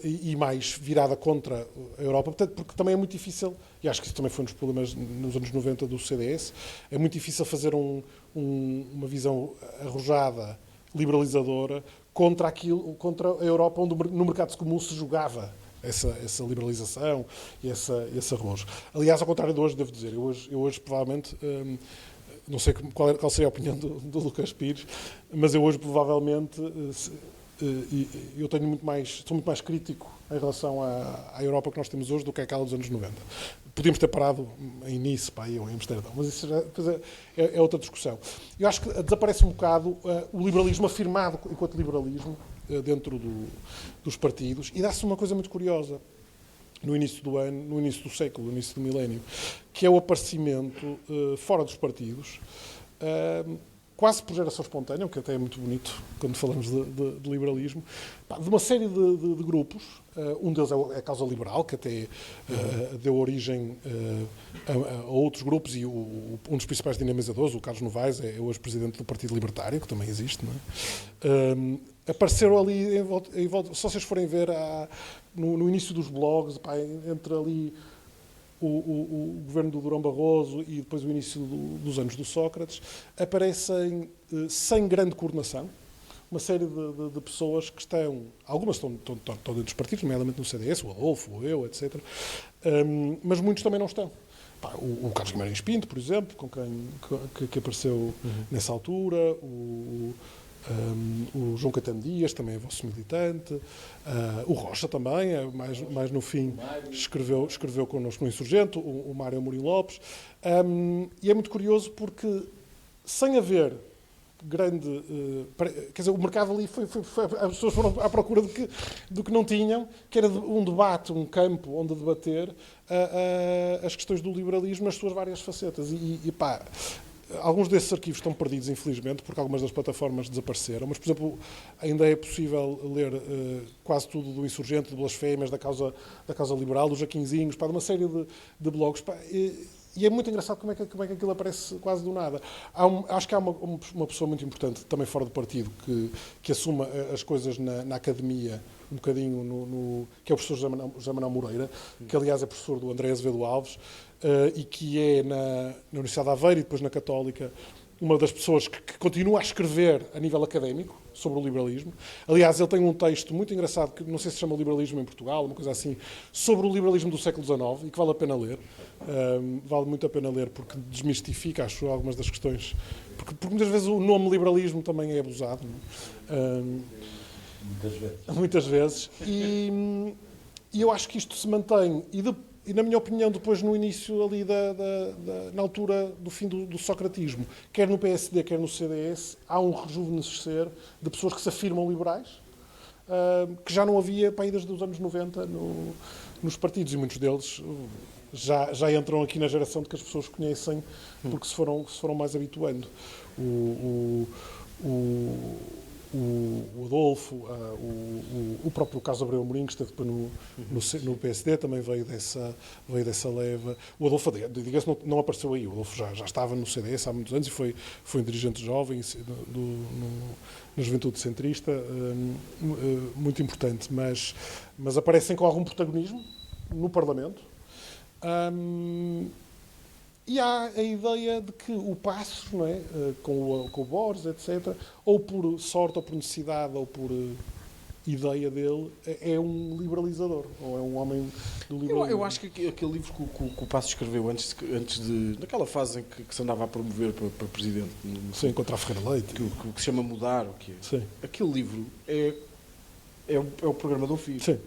E mais virada contra a Europa, portanto, porque também é muito difícil, e acho que isso também foi um dos problemas nos anos 90 do CDS, é muito difícil fazer uma visão arrojada, liberalizadora, contra a Europa, onde no mercado comum se jogava essa liberalização e esse arrojo. Aliás, ao contrário de hoje, devo dizer, eu hoje provavelmente... não sei qual seria a opinião do Lucas Pires, mas eu hoje provavelmente sou muito mais crítico em relação à Europa que nós temos hoje do que aquela dos anos 90. Podíamos ter parado em Nice, ou em Amsterdão, mas isso é outra discussão. Eu acho que desaparece um bocado o liberalismo afirmado enquanto liberalismo dentro dos partidos e dá-se uma coisa muito curiosa no início do ano, no início do século, no início do milénio, que é o aparecimento fora dos partidos, quase por geração espontânea, o que até é muito bonito quando falamos de liberalismo, de uma série de grupos. Um deles é a Causa Liberal, que até deu origem a outros grupos, e um dos principais dinamizadores, o Carlos Novaes, é hoje presidente do Partido Libertário, que também existe, não é? Apareceram ali, em volta, se vocês forem ver, no início dos blogs, entre ali o governo do Durão Barroso e depois o início dos anos do Sócrates, aparecem sem grande coordenação uma série de pessoas que algumas estão dentro dos partidos, nomeadamente no CDS, o Adolfo, eu, etc., mas muitos também não estão. o Carlos Guimarães Pinto, por exemplo, com quem que apareceu nessa altura, o João Caetano Dias, também é vosso militante, o Rocha também, mais no fim, escreveu connosco no Insurgente, o Mário Amorim Lopes, e é muito curioso porque, sem haver grande... quer dizer, o mercado ali as pessoas foram à procura do que não tinham, que era um debate, um campo onde debater as questões do liberalismo nas suas várias facetas. Alguns desses arquivos estão perdidos, infelizmente, porque algumas das plataformas desapareceram, mas, por exemplo, ainda é possível ler quase tudo do Insurgente, de Blasfémias, da causa liberal, dos Jaquinzinhos, de uma série de blogs. E é muito engraçado como é que aquilo aparece quase do nada. Acho que há uma pessoa muito importante, também fora do partido, que assuma as coisas na academia, um bocadinho, que é o professor José Manuel Moreira, que aliás é professor do André Azevedo Alves, e que é na Universidade de Aveiro e depois na Católica, uma das pessoas que continua a escrever a nível académico sobre o liberalismo. Aliás, ele tem um texto muito engraçado, que não sei se chama Liberalismo em Portugal, uma coisa assim, sobre o liberalismo do século XIX, e que vale a pena ler. Vale muito a pena ler, porque desmistifica, acho, algumas das questões. Porque muitas vezes o nome liberalismo também é abusado. Muitas vezes. E eu acho que isto se mantém. E, na minha opinião, depois no início ali, na altura do fim do socratismo, quer no PSD, quer no CDS, há um rejuvenescer de pessoas que se afirmam liberais, que já não havia para aí desde os anos 90 nos partidos, e muitos deles já entram aqui na geração de que as pessoas conhecem, porque se foram mais habituando. O Adolfo, o próprio Carlos Abreu Amorim, que esteve depois no PSD, também veio dessa leva. O Adolfo, diga-se, não apareceu aí. O Adolfo já estava no CDS há muitos anos e foi um dirigente jovem na juventude centrista, muito importante, mas aparecem com algum protagonismo no Parlamento. E há a ideia de que o Passos, não é? com o Borges, etc., ou por sorte, ou por necessidade, ou por ideia dele, é um liberalizador, ou é um homem do liberalismo. Eu acho que aquele livro que o Passos escreveu antes naquela fase em que se andava a promover para presidente, Sim, contra a Ferreira Leite. que se chama Mudar, o que é? Sim. Aquele livro é o programa do filho. Sim.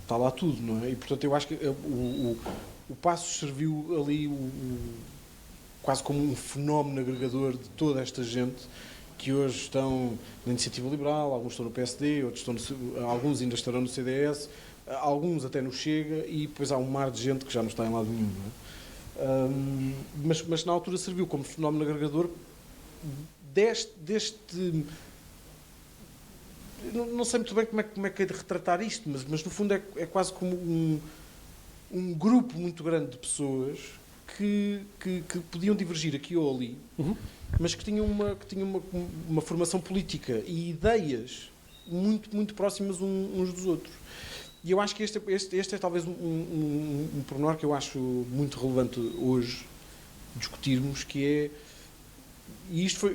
Está lá tudo, não é? E, portanto, eu acho que o Passos serviu ali quase como um fenómeno agregador de toda esta gente que hoje estão na Iniciativa Liberal, alguns estão no PSD, alguns ainda estarão no CDS, alguns até no Chega, e depois há um mar de gente que já não está em lado nenhum. Não é? Mas na altura serviu como fenómeno agregador deste não sei muito bem como é que é de retratar isto, mas no fundo é quase como um grupo muito grande de pessoas que podiam divergir aqui ou ali, mas que tinham uma formação política e ideias muito, muito próximas uns dos outros. E eu acho que este é talvez um pormenor que eu acho muito relevante hoje discutirmos, que é... E isto foi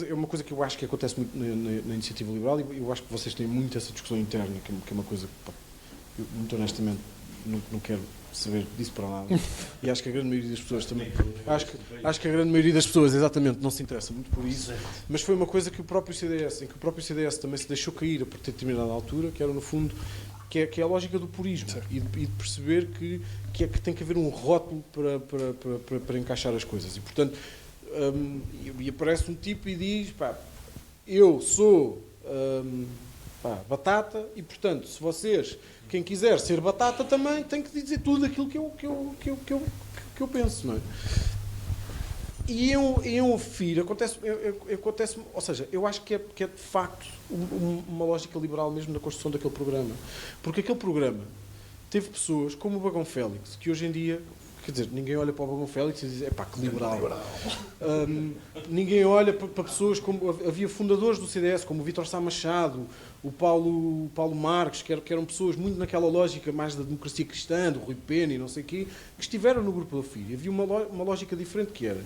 é uma coisa que eu acho que acontece muito na Iniciativa Liberal, e eu acho que vocês têm muito essa discussão interna, que é uma coisa que, eu, muito honestamente, não quero saber disso para nada. E acho que a grande maioria das pessoas também... Acho que a grande maioria das pessoas, exatamente, não se interessa muito por isso. Mas foi uma coisa que o próprio CDS também se deixou cair a partir de determinada altura, que era, no fundo, que é a lógica do purismo. E de perceber que tem que haver um rótulo para encaixar as coisas. E, portanto... e aparece um tipo e diz, eu sou batata, e portanto, se vocês, quem quiser ser batata também, tem que dizer tudo aquilo que eu penso, não é? E em ouvir acontece, ou seja, eu acho que é de facto uma lógica liberal mesmo na construção daquele programa, porque aquele programa teve pessoas como o Bagão Félix, que hoje em dia... Quer dizer, ninguém olha para o Bagão Félix e diz, que liberal. Ninguém olha para pessoas como... Havia fundadores do CDS, como o Vítor Sá Machado, o Paulo Marques, que eram pessoas muito naquela lógica mais da democracia cristã, do Rui Pena e não sei o quê, que estiveram no Grupo da Filha. Havia uma lógica diferente, que era...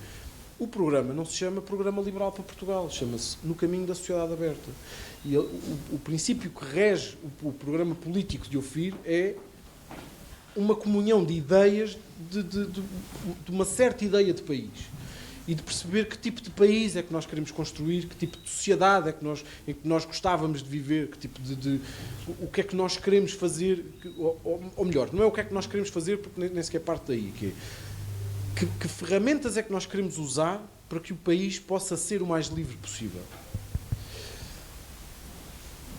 O programa não se chama Programa Liberal para Portugal, chama-se No Caminho da Sociedade Aberta. E o princípio que rege o programa político de Ofir é uma comunhão de ideias, de uma certa ideia de país. E de perceber que tipo de país é que nós queremos construir, que tipo de sociedade é que em que nós gostávamos de viver, que tipo o que é que nós queremos fazer, ou melhor, não é o que é que nós queremos fazer, porque nem sequer parte daí, que ferramentas é que nós queremos usar para que o país possa ser o mais livre possível.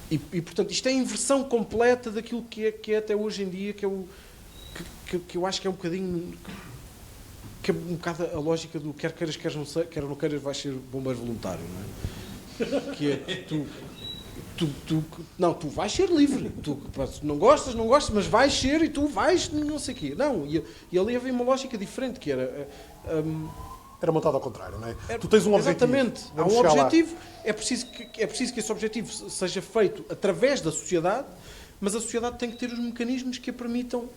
E portanto, isto é a inversão completa daquilo que é até hoje em dia, que eu acho que é um bocadinho... que é um bocado a lógica do quer queiras, quer não queiras, vais ser bombeiro voluntário, não é? Que é tu vais ser livre. Tu não gostas, mas vais ser e tu vais, não sei o quê. Não, e ali havia uma lógica diferente, que era... Era montado ao contrário, não é? Tu tens um objetivo. Exatamente. Há um objetivo, é preciso que esse objetivo seja feito através da sociedade, mas a sociedade tem que ter os mecanismos que a permitam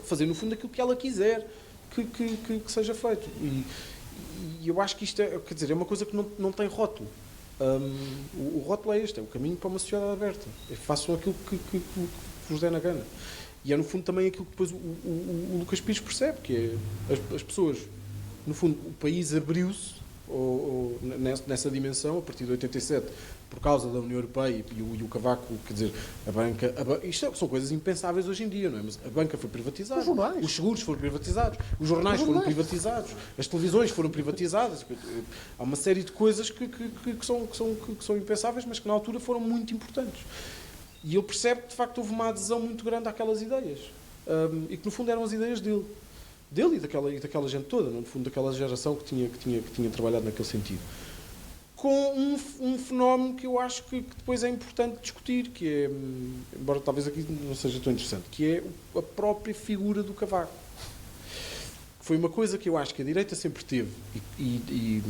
fazer, no fundo, aquilo que ela quiser que seja feito. E eu acho que isto é uma coisa que não tem rótulo. O rótulo é este, é o caminho para uma sociedade aberta. Façam aquilo que vos der na gana. E é, no fundo, também aquilo que depois o Lucas Pires percebe, que é as pessoas, no fundo, o país abriu-se nessa dimensão, a partir de 87, por causa da União Europeia e o Cavaco, quer dizer, a banca... Isto são coisas impensáveis hoje em dia, não é? Mas a banca foi privatizada, os seguros foram privatizados, os jornais foram privatizados, as televisões foram privatizadas. Há uma série de coisas que são impensáveis, mas que na altura foram muito importantes. E ele percebe que, de facto, houve uma adesão muito grande àquelas ideias. E que, no fundo, eram as ideias dele e daquela gente toda, no fundo, daquela geração que tinha trabalhado naquele sentido. Com um fenómeno que eu acho que depois é importante discutir, que é, embora talvez aqui não seja tão interessante, que é a própria figura do Cavaco. Foi uma coisa que eu acho que a direita sempre teve e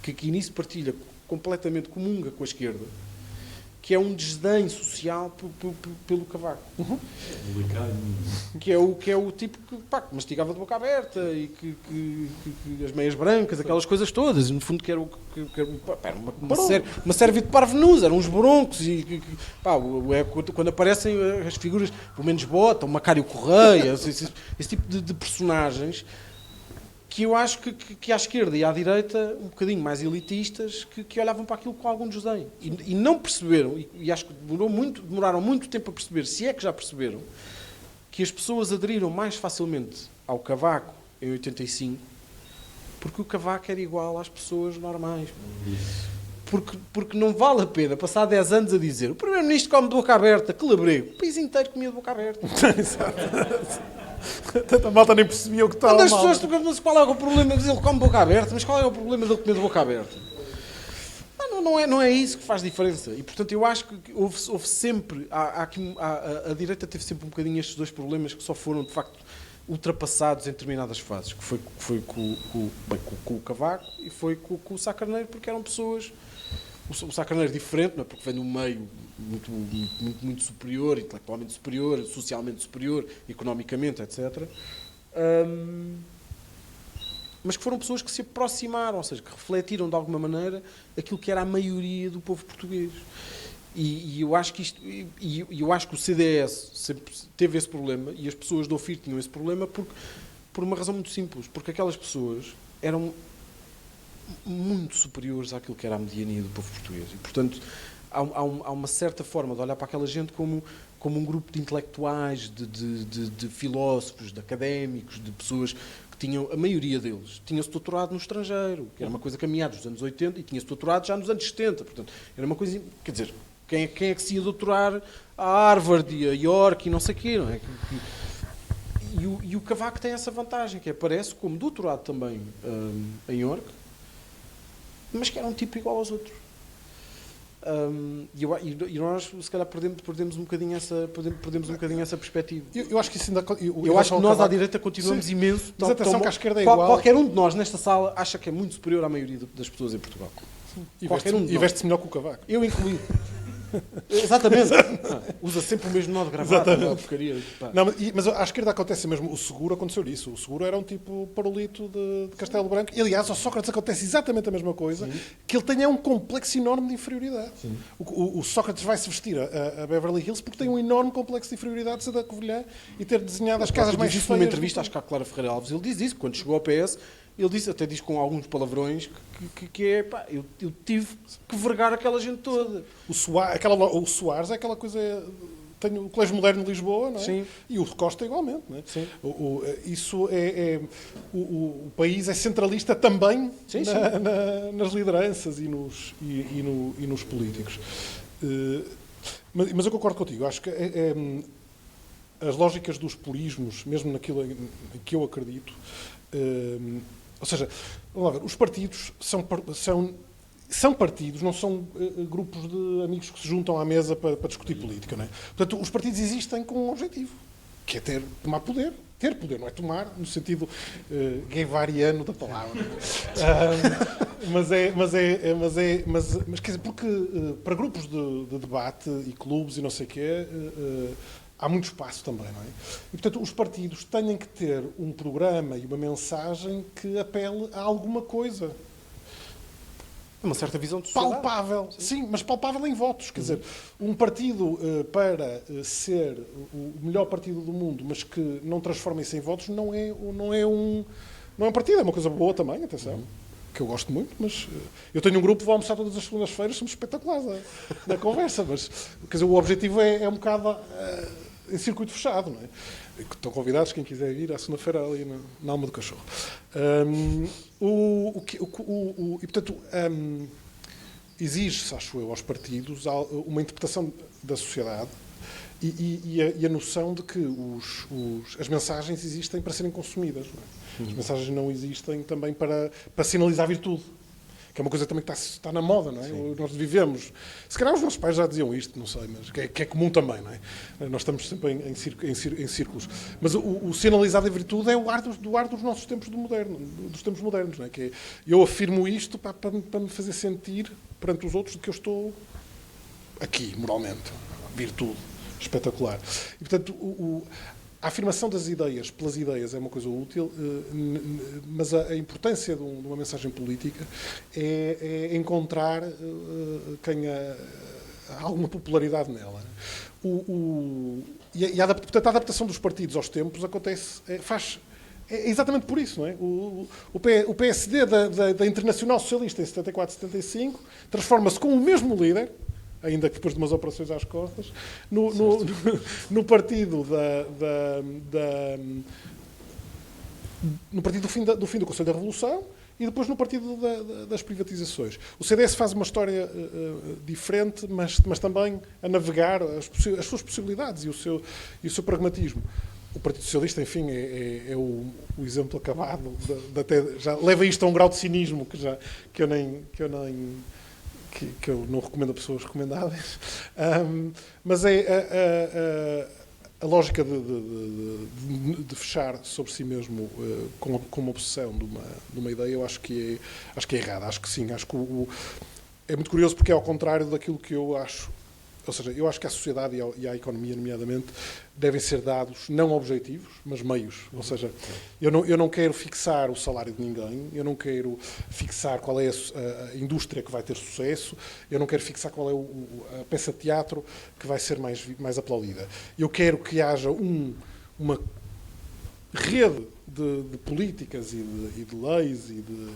que nisso partilha completamente, comunga com a esquerda, que é um desdém social pelo Cavaco. Uhum. Que é o tipo que mastigava de boca aberta e que as meias brancas, aquelas coisas todas, e no fundo que era uma série de parvenus, eram uns broncos quando aparecem as figuras, pelo menos Bota, o Macário Correia, esse tipo de personagens que eu acho que à esquerda e à direita, um bocadinho mais elitistas, que olhavam para aquilo com algum desdém. E não perceberam, e acho que demoraram muito tempo a perceber, se é que já perceberam, que as pessoas aderiram mais facilmente ao Cavaco em 85, porque o Cavaco era igual às pessoas normais. Porque não vale a pena passar 10 anos a dizer o primeiro-ministro come de boca aberta, que labrego. O país inteiro comia de boca aberta. Exato. A malta nem percebia o que estava mal. Quando as pessoas perguntam-se qual é o problema de ele come de boca aberta, mas qual é o problema de ele comer de boca aberta? Não é isso que faz diferença. E, portanto, eu acho que houve sempre... A direita teve sempre um bocadinho estes dois problemas que só foram, de facto, ultrapassados em determinadas fases. Que foi com o Cavaco e foi com o Sá Carneiro, porque eram pessoas... O Sá Carneiro diferente, não é? Porque vem de um meio muito superior, intelectualmente superior, socialmente superior, economicamente, etc. Mas que foram pessoas que se aproximaram, ou seja, que refletiram de alguma maneira aquilo que era a maioria do povo português. E eu acho que eu acho que o CDS sempre teve esse problema e as pessoas do OFIR tinham esse problema por uma razão muito simples, porque aquelas pessoas eram muito superiores àquilo que era a mediania do povo português. E, portanto, há uma certa forma de olhar para aquela gente como um grupo de intelectuais, de filósofos, de académicos, de pessoas que tinham, a maioria deles, tinha-se doutorado no estrangeiro, que era uma coisa que a meados dos anos 80, e tinha-se doutorado já nos anos 70. Portanto, era uma coisa... Quer dizer, quem é que se ia doutorar a Harvard e a York e não sei o quê, não é? E o Cavaco tem essa vantagem, que aparece como doutorado também em York, mas que era um tipo igual aos outros. E nós, se calhar, perdemos um bocadinho essa perspectiva. Eu acho que isso ainda... Eu acho que nós, à direita, continuamos imenso... Mas atenção que à esquerda é igual. Qualquer um de nós, nesta sala, acha que é muito superior à maioria das pessoas em Portugal. E veste-se melhor que o Cavaco. Eu incluído. Exatamente. Usa sempre o mesmo nó de gravata. Porcaria. Não, mas à esquerda acontece mesmo. O Seguro aconteceu isso. O Seguro era um tipo parolito de Castelo Branco. E, aliás, ao Sócrates acontece exatamente a mesma coisa. Sim. Que ele tem um complexo enorme de inferioridade. O Sócrates vai-se vestir a Beverly Hills porque tem um enorme complexo de inferioridade de ser da Covilhã e ter desenhado as casas mais feias. Numa entrevista, acho que à Clara Ferreira Alves, ele diz isso. Quando chegou ao PS, ele disse, até diz com alguns palavrões, que é, pá, eu tive que vergar aquela gente toda. O Soares é aquela coisa... Tenho o Colégio Moderno de Lisboa, não é? Sim. E o Costa igualmente, não é? Sim. O país é centralista também sim. Nas lideranças e nos políticos. Mas eu concordo contigo. Acho que as lógicas dos polismos, mesmo naquilo em que eu acredito, ou seja, vamos lá ver, os partidos são partidos, não são grupos de amigos que se juntam à mesa para discutir política, não é? Portanto, os partidos existem com um objetivo, que é tomar poder. Ter poder, não é tomar, no sentido guevariano da palavra. Mas quer dizer, porque para grupos de debate e clubes e não sei o quê, há muito espaço também, não é? E, portanto, os partidos têm que ter um programa e uma mensagem que apele a alguma coisa. Uma certa visão de sociedade. Palpável, sim, mas palpável em votos. Quer dizer, um partido para ser o melhor partido do mundo, mas que não transforma isso em votos, não é um partido, é uma coisa boa também, atenção. Que eu gosto muito, mas eu tenho um grupo, vou almoçar todas as segundas-feiras, somos espetaculares na conversa, mas quer dizer, o objetivo é um bocado em circuito fechado, não é? Estão convidados, quem quiser vir, à segunda-feira ali na Alma do Cachorro. E, portanto, exige-se, acho eu, aos partidos uma interpretação da sociedade e a noção de que as mensagens existem para serem consumidas. Não é? As mensagens não existem também para sinalizar virtude. Que é uma coisa também que está na moda, não é? Sim. Nós vivemos... Se calhar os nossos pais já diziam isto, não sei, mas que é comum também, não é? Nós estamos sempre em círculos. Mas o sinalizar da virtude é o ar dos nossos tempos dos tempos modernos, não é? Eu afirmo isto para me fazer sentir perante os outros de que eu estou aqui, moralmente. Virtude. Espetacular. E, portanto, a afirmação das ideias pelas ideias é uma coisa útil, mas a importância de uma mensagem política é encontrar quem há alguma popularidade nela. Portanto, a adaptação dos partidos aos tempos acontece, é exatamente por isso, não é? O PSD da Internacional Socialista em 74, 75 transforma-se com o mesmo líder, ainda que depois de umas operações às costas, no partido no partido do fim do Conselho da Revolução e depois no partido das privatizações. O CDS faz uma história diferente, mas também a navegar as suas possibilidades e o seu pragmatismo. O Partido Socialista, enfim, é o exemplo acabado. Já leva isto a um grau de cinismo que eu não recomendo a pessoas recomendáveis, mas a lógica de fechar sobre si mesmo com uma obsessão de uma ideia, eu acho que é errada. Acho que sim, acho que é muito curioso porque é ao contrário daquilo que eu acho. Ou seja, eu acho que à sociedade e à economia, nomeadamente, devem ser dados não objetivos, mas meios. Ou seja, eu não quero fixar o salário de ninguém, eu não quero fixar qual é a indústria que vai ter sucesso, eu não quero fixar qual é a peça de teatro que vai ser mais aplaudida. Eu quero que haja uma rede de políticas e de leis e de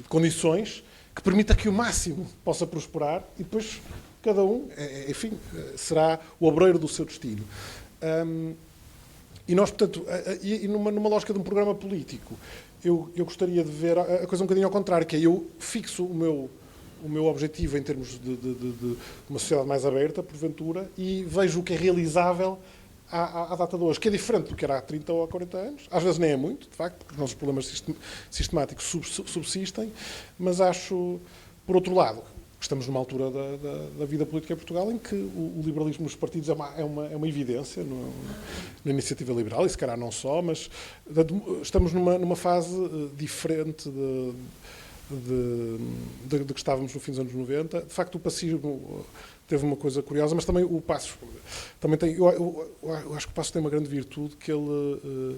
condições que permita que o máximo possa prosperar e depois cada um, enfim, será o obreiro do seu destino. E nós, portanto, numa lógica de um programa político, eu gostaria de ver a coisa um bocadinho ao contrário, que é eu fixo o meu objetivo em termos de uma sociedade mais aberta, porventura, e vejo o que é realizável à data de hoje, que é diferente do que era há 30 ou há 40 anos. Às vezes nem é muito, de facto, porque os nossos problemas sistemáticos subsistem, mas acho, por outro lado, estamos numa altura da vida política em Portugal em que o liberalismo nos partidos é uma evidência na iniciativa liberal, e se calhar não só, mas estamos numa fase diferente de que estávamos no fim dos anos 90. De facto, o pacismo teve uma coisa curiosa, mas também o Passos também tem, eu acho que o Passos tem uma grande virtude, que ele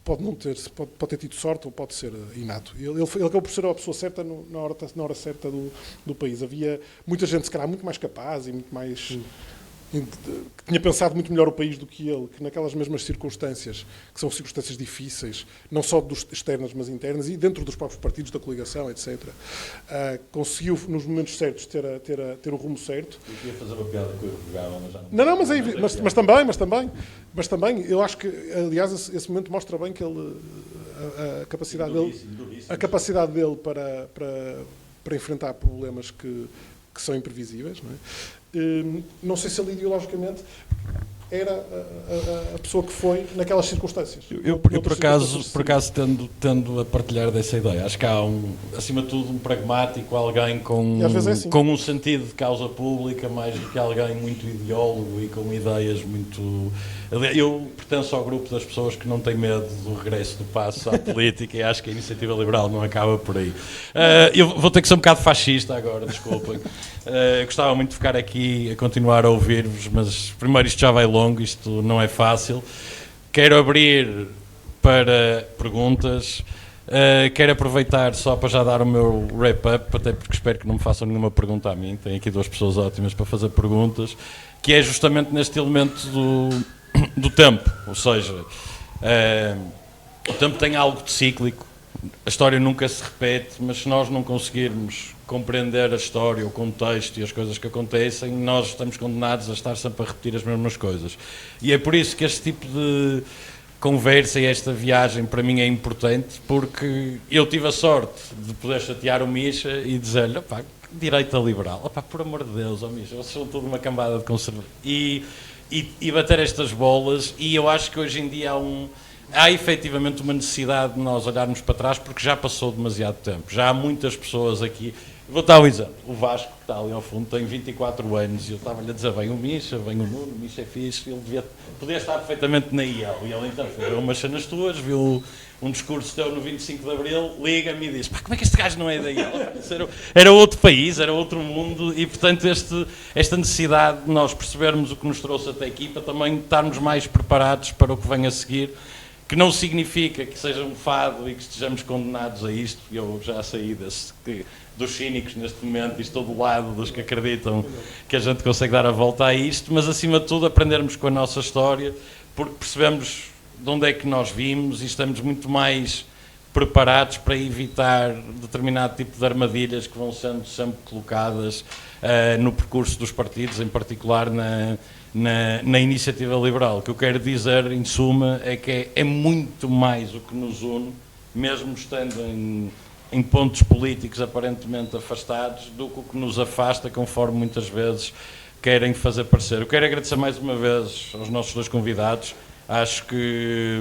pode não ter, pode ter tido sorte ou pode ser inato. Ele acabou por ser a pessoa certa na hora certa do país. Havia muita gente, se calhar, muito mais capaz e muito mais... que tinha pensado muito melhor o país do que ele, que naquelas mesmas circunstâncias, que são circunstâncias difíceis, não só externas, mas internas, e dentro dos próprios partidos, da coligação, etc., conseguiu, nos momentos certos, ter o rumo certo. Eu queria fazer uma piada que eu jogava, mas já não, mas também, eu acho que, aliás, esse momento mostra bem que ele, a capacidade dele para enfrentar problemas que são imprevisíveis, não é? Não sei se ele ideologicamente era a pessoa que foi naquelas circunstâncias. Eu por acaso tendo a partilhar dessa ideia. Acho que há, acima de tudo, um pragmático, alguém com um sentido de causa pública, mais do que alguém muito ideólogo e com ideias muito... Eu pertenço ao grupo das pessoas que não têm medo do regresso do Passos à política e acho que a Iniciativa Liberal não acaba por aí. Eu vou ter que ser um bocado fascista agora, desculpem. Gostava muito de ficar aqui a continuar a ouvir-vos, mas primeiro isto já vai longo, isto não é fácil. Quero abrir para perguntas. Quero aproveitar só para já dar o meu wrap-up, até porque espero que não me façam nenhuma pergunta a mim. Tenho aqui duas pessoas ótimas para fazer perguntas, que é justamente neste elemento do tempo, ou seja, o tempo tem algo de cíclico, a história nunca se repete, mas se nós não conseguirmos compreender a história, o contexto e as coisas que acontecem, nós estamos condenados a estar sempre a repetir as mesmas coisas. E é por isso que este tipo de conversa e esta viagem para mim é importante, porque eu tive a sorte de poder chatear o Misha e dizer-lhe, opá, direita liberal, opá, por amor de Deus, ó Misha, vocês são tudo uma cambada de conservadores. E bater estas bolas, e eu acho que hoje em dia há efetivamente uma necessidade de nós olharmos para trás, porque já passou demasiado tempo, já há muitas pessoas aqui. Vou dar um exemplo, o Vasco, que está ali ao fundo, tem 24 anos, e eu estava-lhe a dizer, vem o Misha, vem o Nuno, o Misha é fixe, ele podia estar perfeitamente na IEL, e ele então viu umas cenas tuas, viu um discurso teu no 25 de Abril, liga-me e diz, pá, como é que este gajo não é da IEL? Era outro país, era outro mundo, e portanto esta necessidade de nós percebermos o que nos trouxe até aqui, para também estarmos mais preparados para o que vem a seguir, que não significa que seja um fado e que estejamos condenados a isto. Eu já saí dos cínicos neste momento e estou do lado dos que acreditam que a gente consegue dar a volta a isto, mas acima de tudo aprendermos com a nossa história, porque percebemos de onde é que nós vimos e estamos muito mais preparados para evitar determinado tipo de armadilhas que vão sendo sempre colocadas no percurso dos partidos, em particular na Iniciativa Liberal. O que eu quero dizer, em suma, é que é muito mais o que nos une, mesmo estando em pontos políticos aparentemente afastados, do que o que nos afasta, conforme muitas vezes querem fazer parecer. Eu quero agradecer mais uma vez aos nossos dois convidados. Acho que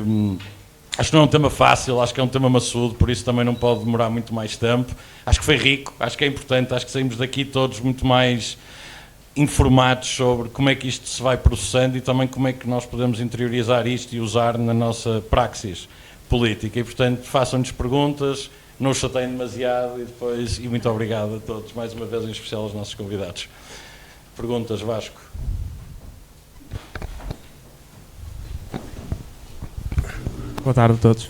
não é um tema fácil, acho que é um tema maçudo, por isso também não pode demorar muito mais tempo. Acho que foi rico, acho que é importante, acho que saímos daqui todos muito mais informados sobre como é que isto se vai processando e também como é que nós podemos interiorizar isto e usar na nossa praxis política. E, portanto, façam-nos perguntas, não os chateiem demasiado e muito obrigado a todos, mais uma vez, em especial aos nossos convidados. Perguntas, Vasco? Boa tarde a todos.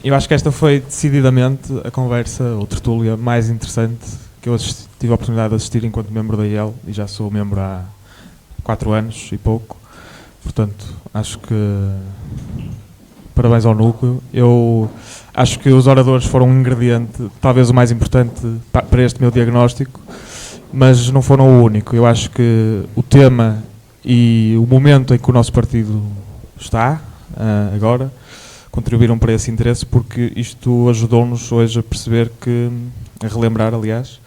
Eu acho que esta foi decididamente a conversa ou tertúlia mais interessante que eu tive a oportunidade de assistir enquanto membro da IEL, e já sou membro há 4 anos e pouco. Portanto, acho que parabéns ao núcleo. Eu acho que os oradores foram um ingrediente, talvez o mais importante para este meu diagnóstico, mas não foram o único. Eu acho que o tema e o momento em que o nosso partido está agora contribuíram para esse interesse, porque isto ajudou-nos hoje a perceber a relembrar, aliás,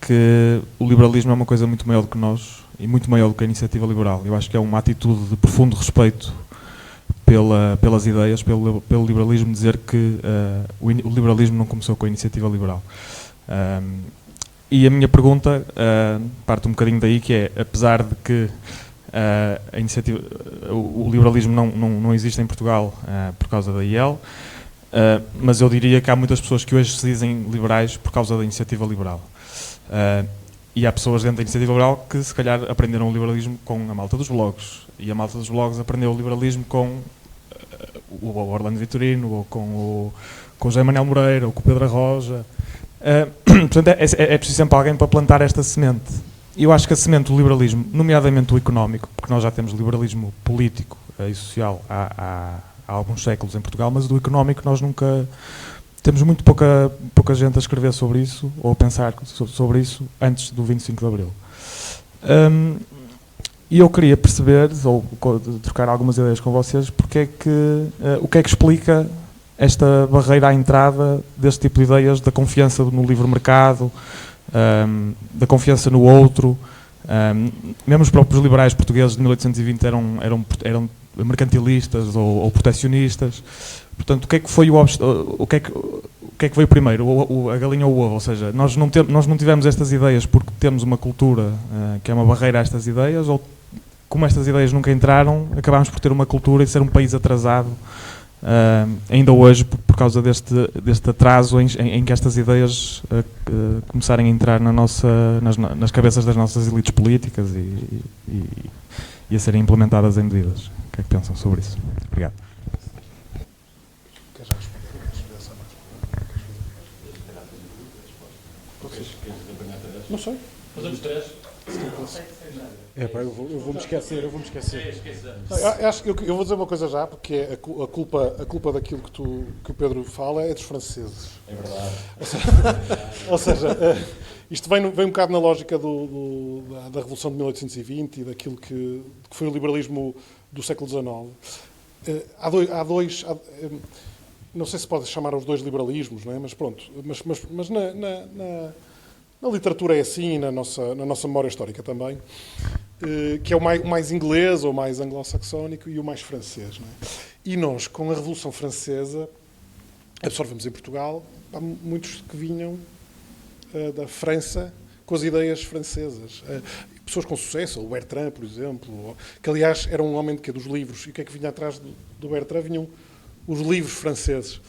que o liberalismo é uma coisa muito maior do que nós e muito maior do que a Iniciativa Liberal. Eu acho que é uma atitude de profundo respeito pelas ideias, pelo liberalismo, dizer que o liberalismo não começou com a Iniciativa Liberal. E a minha pergunta parte um bocadinho daí, que é, apesar de que a iniciativa, o liberalismo não existe em Portugal por causa da IEL, mas eu diria que há muitas pessoas que hoje se dizem liberais por causa da Iniciativa Liberal. E há pessoas dentro da iniciativa liberal que se calhar aprenderam o liberalismo com a malta dos blogs. E a malta dos blogs aprendeu o liberalismo com o Orlando Vitorino, ou com o José Manuel Moreira, ou com o Pedro Arroja. Portanto, é preciso sempre alguém para plantar esta semente. E eu acho que a semente do liberalismo, nomeadamente o económico, porque nós já temos liberalismo político e social há alguns séculos em Portugal, mas do económico nós nunca... Temos muito pouca gente a escrever sobre isso, ou a pensar sobre isso, antes do 25 de Abril. E eu queria perceber, ou trocar algumas ideias com vocês, o que é que explica esta barreira à entrada deste tipo de ideias, da confiança no livre mercado, da confiança no outro. Mesmo os próprios liberais portugueses de 1820 eram mercantilistas ou protecionistas. Portanto, o que é que foi o que é que veio primeiro, a galinha ou o ovo? Ou seja, nós não tivemos estas ideias porque temos uma cultura que é uma barreira a estas ideias, ou como estas ideias nunca entraram, acabámos por ter uma cultura e ser um país atrasado ainda hoje por causa deste atraso em que estas ideias começarem a entrar nas cabeças das nossas elites políticas e a serem implementadas em medidas. O que é que pensam sobre isso? Obrigado. Não sei. Fazemos 3. Eu vou-me esquecer. Acho que eu vou dizer uma coisa já, porque a culpa daquilo que o Pedro fala é dos franceses. É verdade. Ou seja, isto vem um bocado na lógica da Revolução de 1820 e daquilo que foi o liberalismo do século XIX. Há dois não sei se pode chamar os dois liberalismos, não é? Mas pronto, mas na literatura é assim, na nossa memória histórica também, que é o mais inglês ou mais anglo-saxónico e o mais francês. Não é? E nós, com a Revolução Francesa, absorvemos em Portugal, há muitos que vinham da França com as ideias francesas. Pessoas com sucesso, o Bertrand, por exemplo, que aliás era um homem dos livros. E o que é que vinha atrás do Bertrand? Vinham os livros franceses.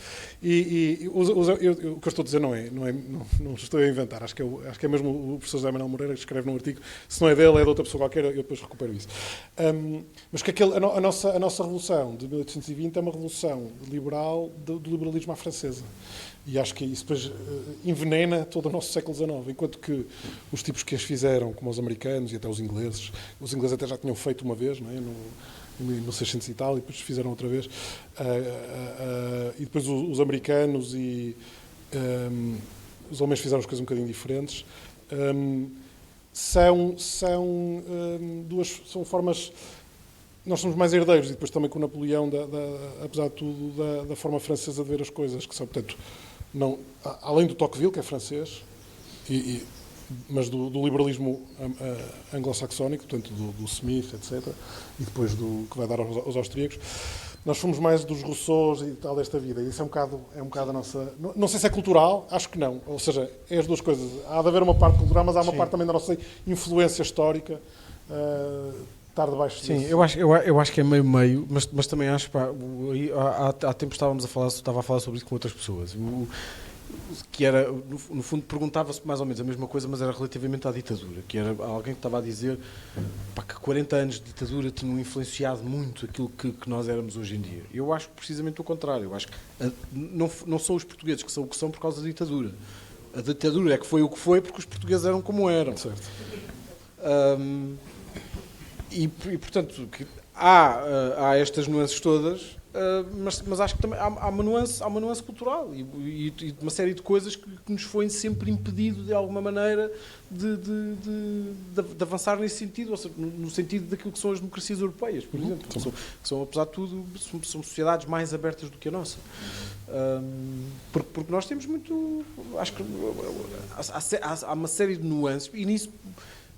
E o que eu estou a dizer não estou a inventar, acho que é mesmo o professor José Manuel Moreira que escreve num artigo, se não é dele, é de outra pessoa qualquer, eu depois recupero isso. Mas que a nossa revolução de 1820 é uma revolução liberal do liberalismo à francesa. E acho que isso depois envenena todo o nosso século XIX, enquanto que os tipos que as fizeram, como os americanos e até os ingleses até já tinham feito uma vez, não é? No 600 e tal, e depois fizeram outra vez. E depois os americanos e os homens fizeram as coisas um bocadinho diferentes. São formas... Nós somos mais herdeiros, e depois também com o Napoleão, apesar de tudo, da forma francesa de ver as coisas, que são, portanto, além do Tocqueville, que é francês, mas do liberalismo anglo-saxónico, portanto, do Smith, etc., e depois do que vai dar aos austríacos, nós fomos mais dos Rousseaus e tal desta vida, e isso é um bocado a nossa... Não sei se é cultural, acho que não, ou seja, é as duas coisas. Há de haver uma parte cultural, mas há uma parte também da nossa influência histórica, estar debaixo disso. Sim, eu acho que é meio, mas também acho, há tempo estava a falar sobre isso com outras pessoas, que era, no fundo, perguntava-se mais ou menos a mesma coisa, mas era relativamente à ditadura, que era alguém que estava a dizer que 40 anos de ditadura tinham influenciado muito aquilo que nós éramos hoje em dia. Eu acho precisamente o contrário. Eu acho que não são os portugueses que são o que são por causa da ditadura. A ditadura é que foi o que foi porque os portugueses eram como eram. Certo. E portanto, há estas nuances todas, mas acho que também há uma nuance cultural e uma série de coisas que nos foi sempre impedido, de alguma maneira, de avançar nesse sentido, ou seja, no sentido daquilo que são as democracias europeias, por exemplo, que são, apesar de tudo, são sociedades mais abertas do que a nossa. Porque nós temos muito... Acho que há uma série de nuances, e nisso...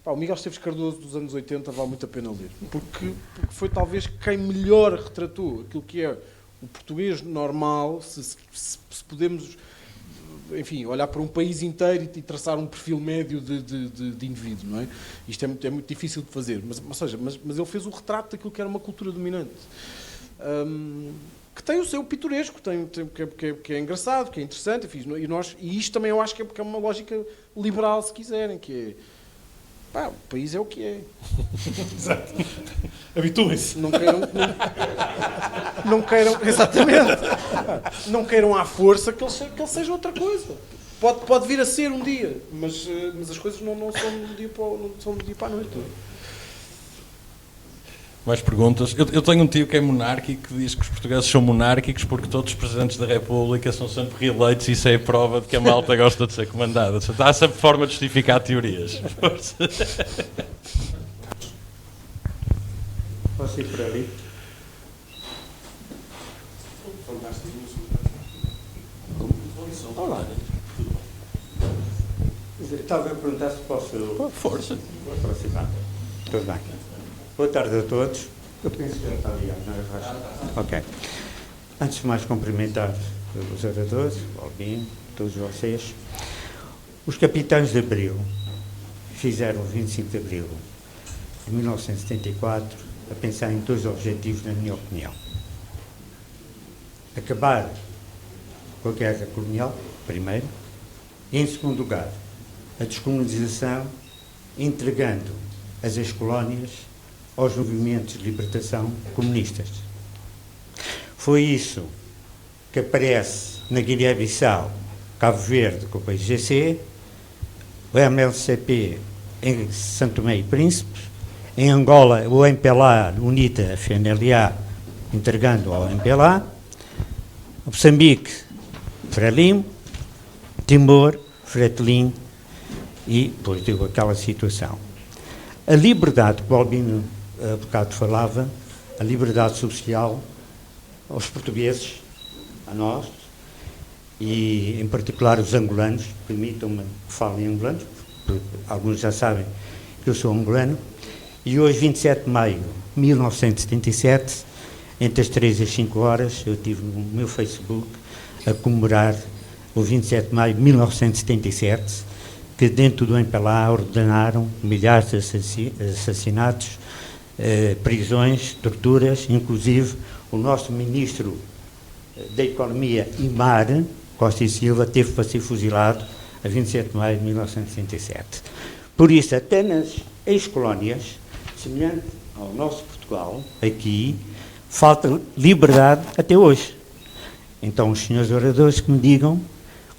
O Miguel Esteves Cardoso dos anos 80 vale muito a pena ler, porque foi talvez quem melhor retratou aquilo que é o português normal, se podemos, enfim, olhar para um país inteiro e traçar um perfil médio de indivíduo, não é? Isto é muito difícil de fazer, mas ele fez o retrato daquilo que era uma cultura dominante, que tem o seu pitoresco, que é engraçado, que é interessante, enfim, e isto também eu acho que é uma lógica liberal, se quiserem, que é... Pá, o país é o que é. Exato. Habituem-se. Não queiram, exatamente, não queiram à força que ele seja outra coisa. Pode vir a ser um dia, mas as coisas não são de um dia para a noite. Mais perguntas? Eu tenho um tio que é monárquico, que diz que os portugueses são monárquicos porque todos os presidentes da República são sempre reeleitos e isso é a prova de que a malta gosta de ser comandada. Há sempre forma de justificar teorias. Posso ir por ali? Olá. Estava a perguntar se posso... Força. aproximar. Tudo bem. Boa tarde a todos. Eu penso que já está ligado, não é, Rocha? Ok. Antes de mais cumprimentar os oradores, o Albino, todos vocês. Os capitães de Abril fizeram o 25 de Abril de 1974 a pensar em dois objetivos, na minha opinião. Acabar com a guerra colonial, primeiro, e, em segundo lugar, a descolonização, entregando as ex-colónias aos movimentos de libertação comunistas. Foi isso que aparece na Guiné-Bissau, Cabo Verde com o PAIGC, o MLCP em Santo Tomé e Príncipe, em Angola o MPLA UNITA FNLA entregando ao MPLA, Moçambique Frelimo, Timor Fretilin e depois deu aquela situação. A liberdade que o Albino há bocado falava, a liberdade social aos portugueses, a nós, e em particular os angolanos, permitam-me que fale em angolanos, porque alguns já sabem que eu sou angolano, e hoje, 27 de maio de 1977, entre as 3 e as 5 horas, eu estive no meu Facebook a comemorar o 27 de maio de 1977, que dentro do MPLA ordenaram milhares de assassinatos, prisões, torturas, inclusive o nosso ministro da Economia e Mar, Costa e Silva, teve para ser fuzilado a 27 de maio de 1977. Por isso, até nas ex-colónias, semelhante ao nosso Portugal, aqui, falta liberdade até hoje. Então, os senhores oradores que me digam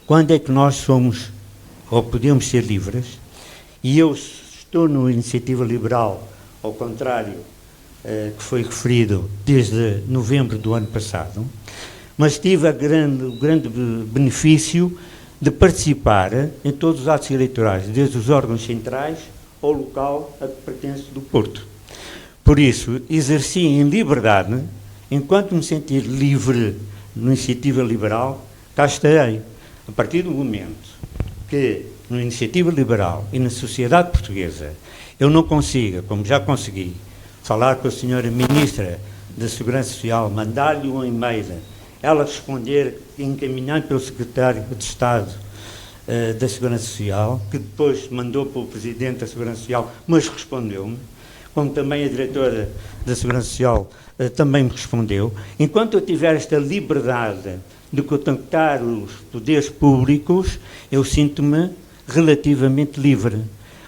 quando é que nós somos ou podemos ser livres, e eu estou na iniciativa liberal, ao contrário que foi referido desde novembro do ano passado, mas tive o grande benefício de participar em todos os atos eleitorais, desde os órgãos centrais ao local a que pertence do Porto. Por isso, exerci em liberdade, enquanto me sentir livre na iniciativa liberal, cá estarei. A partir do momento que na iniciativa liberal e na sociedade portuguesa eu não consiga, como já consegui, falar com a senhora Ministra da Segurança Social, mandar-lhe um e-mail, ela responder encaminhando pelo Secretário de Estado da Segurança Social, que depois mandou para o Presidente da Segurança Social, mas respondeu-me, como também a Diretora da Segurança Social também me respondeu. Enquanto eu tiver esta liberdade de contactar os poderes públicos, eu sinto-me relativamente livre.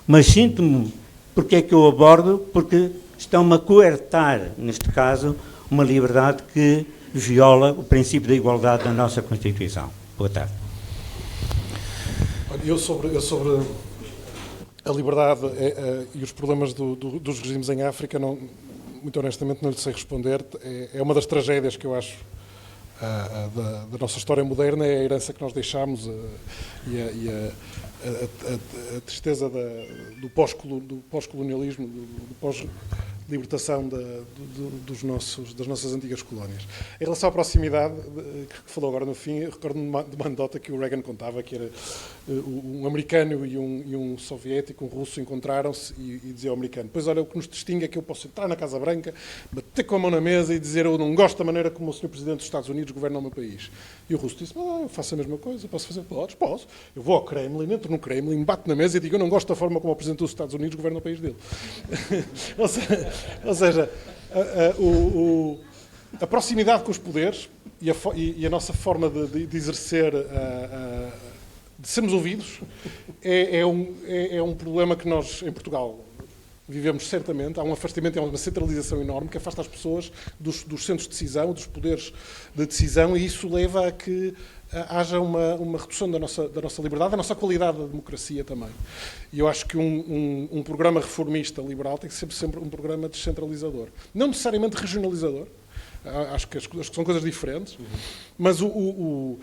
Mas sinto-me, porque é que eu abordo? Porque estão-me a coartar, neste caso, uma liberdade que viola o princípio da igualdade da nossa Constituição. Boa tarde. Eu sobre a liberdade e os problemas dos regimes em África, não, muito honestamente não lhe sei responder. É uma das tragédias que eu acho da nossa história moderna, é a herança que nós deixámos e a tristeza do pós-colonialismo, do pós-libertação das nossas antigas colónias. Em relação à proximidade, que falou agora no fim, eu recordo-me de uma anedota que o Reagan contava, que era um americano e um soviético, um russo, encontraram-se e dizia ao americano: pois olha, o que nos distingue é que eu posso entrar na Casa Branca, bater com a mão na mesa e dizer eu não gosto da maneira como o Sr. Presidente dos Estados Unidos governa o meu país. E o russo disse: eu faço a mesma coisa, posso fazer? Posso. Eu vou ao Kremlin, entro no Kremlin, bato na mesa e digo eu não gosto da forma como o Presidente dos Estados Unidos governa o país dele. Ou seja, a proximidade com os poderes e a nossa forma de exercer de sermos ouvidos, é um problema que nós, em Portugal, vivemos certamente. Há um afastamento, há uma centralização enorme que afasta as pessoas dos centros de decisão, dos poderes de decisão, e isso leva a que haja uma redução da nossa liberdade, da nossa qualidade da democracia também. E eu acho que um programa reformista liberal tem que ser sempre um programa descentralizador. Não necessariamente regionalizador, acho que são coisas diferentes, mas o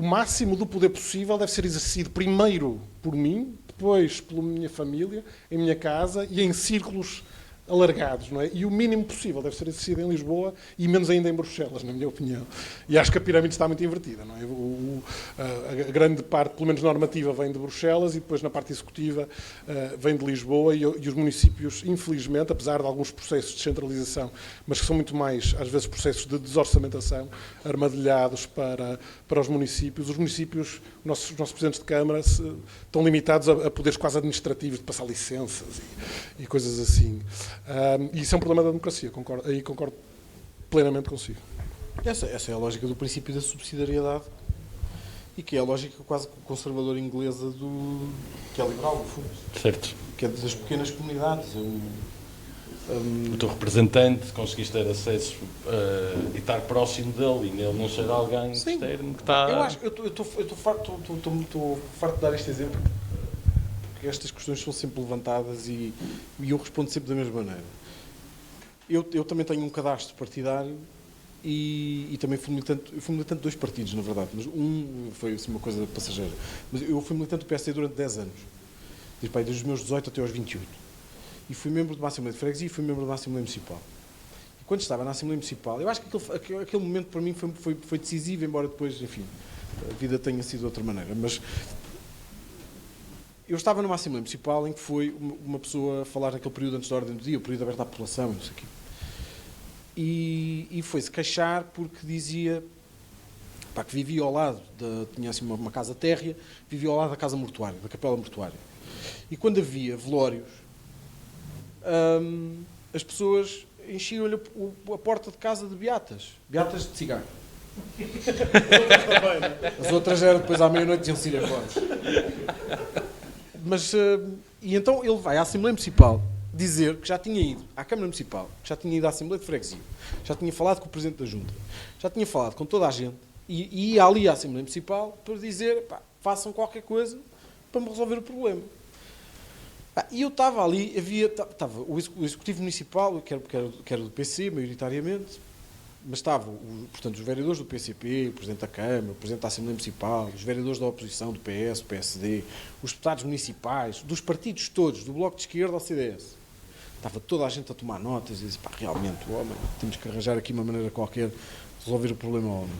máximo do poder possível deve ser exercido primeiro por mim, depois pela minha família, em minha casa e em círculos alargados, não é? E o mínimo possível deve ser exercido em Lisboa e menos ainda em Bruxelas, na minha opinião. E acho que a pirâmide está muito invertida, não é? A grande parte, pelo menos normativa, vem de Bruxelas e depois na parte executiva vem de Lisboa e os municípios, infelizmente, apesar de alguns processos de descentralização, mas que são muito mais, às vezes, processos de desorçamentação, armadilhados para os municípios. Os municípios, os nossos presidentes de Câmara, estão limitados a poderes quase administrativos, de passar licenças e coisas assim. E isso é um problema da democracia, concordo plenamente consigo. Essa é a lógica do princípio da subsidiariedade e que é a lógica quase conservadora inglesa que é liberal, no fundo. Certo. Que é das pequenas comunidades. O teu representante, conseguiste ter acesso e estar próximo dele e nele não ser alguém externo que está... Eu estou farto de dar este exemplo porque estas questões são sempre levantadas e eu respondo sempre da mesma maneira. Eu também tenho um cadastro partidário e também fui militante de 2 partidos, na verdade, mas um foi assim, uma coisa passageira. Mas eu fui militante do PSD durante 10 anos, desde os meus 18 até aos 28. E fui membro de uma Assembleia de Freguesia e fui membro de uma Assembleia Municipal. E quando estava na Assembleia Municipal, eu acho que aquele momento para mim foi decisivo, embora depois, enfim, a vida tenha sido de outra maneira. Mas eu estava numa Assembleia Municipal em que foi uma pessoa falar naquele período antes da ordem do dia, o período aberto à população, não sei o quê. E foi-se queixar porque dizia que vivia ao lado, tinha assim uma casa térrea, vivia ao lado da casa mortuária, da capela mortuária. E quando havia velórios, as pessoas enchiam-lhe a porta de casa de beatas de cigarro. As outras eram depois à meia-noite iam-se ir embora. Mas, e então ele vai à Assembleia Municipal dizer que já tinha ido à Câmara Municipal, que já tinha ido à Assembleia de Freguesia, já tinha falado com o Presidente da Junta, já tinha falado com toda a gente e ia ali à Assembleia Municipal para dizer, façam qualquer coisa para me resolver o problema. E eu estava ali, estava o Executivo Municipal, que era do PC, maioritariamente, mas estavam, portanto, os vereadores do PCP, o Presidente da Câmara, o Presidente da Assembleia Municipal, os vereadores da oposição, do PS, do PSD, os deputados municipais, dos partidos todos, do Bloco de Esquerda ao CDS. Estava toda a gente a tomar notas e disse, realmente, o homem, temos que arranjar aqui uma maneira qualquer de resolver o problema ao homem.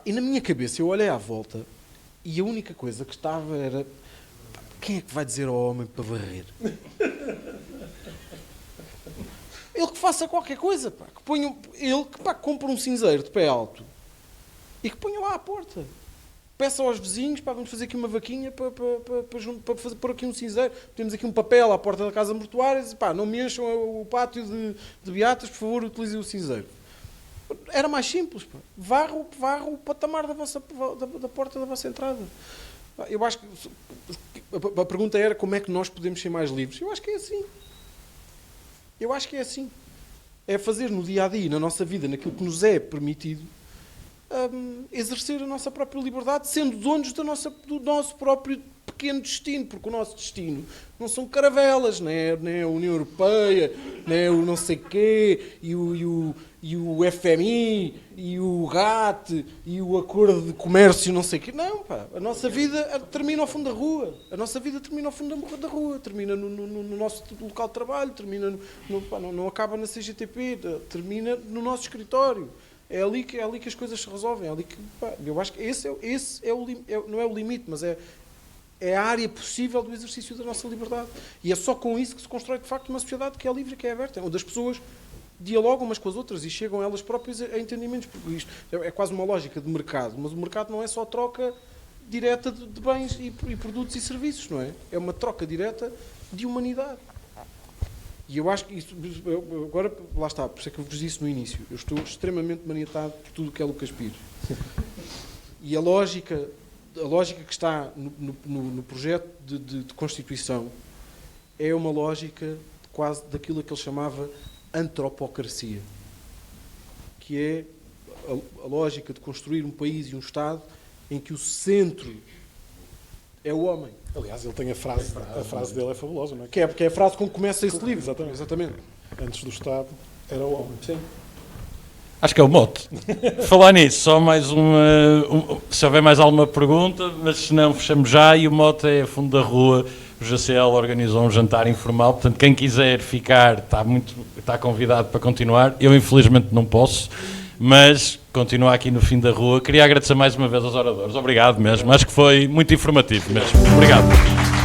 E na minha cabeça eu olhei à volta e a única coisa que estava era, quem é que vai dizer ao homem para varrer? Ele que faça qualquer coisa, que ponha, ele que compre um cinzeiro de pé alto e que ponha lá à porta. Peça aos vizinhos, vamos fazer aqui uma vaquinha para pôr aqui um cinzeiro. Temos aqui um papel à porta da casa mortuária e diz, não me encham o pátio de beatas, por favor, utilizem o cinzeiro. Era mais simples, varra o patamar da porta da vossa entrada. Eu acho que a pergunta era como é que nós podemos ser mais livres. Eu acho que é assim. É fazer no dia-a-dia, na nossa vida, naquilo que nos é permitido, exercer a nossa própria liberdade, sendo donos do nosso próprio pequeno destino, porque o nosso destino não são caravelas, nem é a União Europeia, nem é o não sei quê, e o FMI, e o GATT, e o Acordo de Comércio, não sei quê. Não, a nossa vida termina ao fundo da rua. A nossa vida termina ao fundo da rua, termina no nosso local de trabalho, termina não acaba na CGTP, termina no nosso escritório. É ali que as coisas se resolvem. É ali que, eu acho que esse não é o limite, mas é a área possível do exercício da nossa liberdade. E é só com isso que se constrói, de facto, uma sociedade que é livre, que é aberta, onde as pessoas dialogam umas com as outras e chegam elas próprias a entendimentos. Porque isto é quase uma lógica de mercado, mas o mercado não é só troca direta de bens e produtos e serviços, não é? É uma troca direta de humanidade. E eu acho que isso, agora, lá está, por isso é que eu vos disse no início, eu estou extremamente maniatado por tudo o que é Lucas Pires. E a lógica a lógica que está no projeto de Constituição é uma lógica quase daquilo que ele chamava antropocracia, que é a lógica de construir um país e um Estado em que o centro é o homem. Aliás, ele tem a frase dele é fabulosa, não é? Que é a frase com que começa esse livro. Exatamente. Antes do Estado era o homem. Sim. Acho que é o mote. Falar nisso, só mais se houver mais alguma pergunta, mas se não, fechamos já. E o mote é Fundo da Rua. O JCL organizou um jantar informal, portanto, quem quiser ficar está convidado para continuar. Eu, infelizmente, não posso, mas continua aqui no Fim da Rua. Queria agradecer mais uma vez aos oradores. Obrigado mesmo. Acho que foi muito informativo mesmo. Obrigado.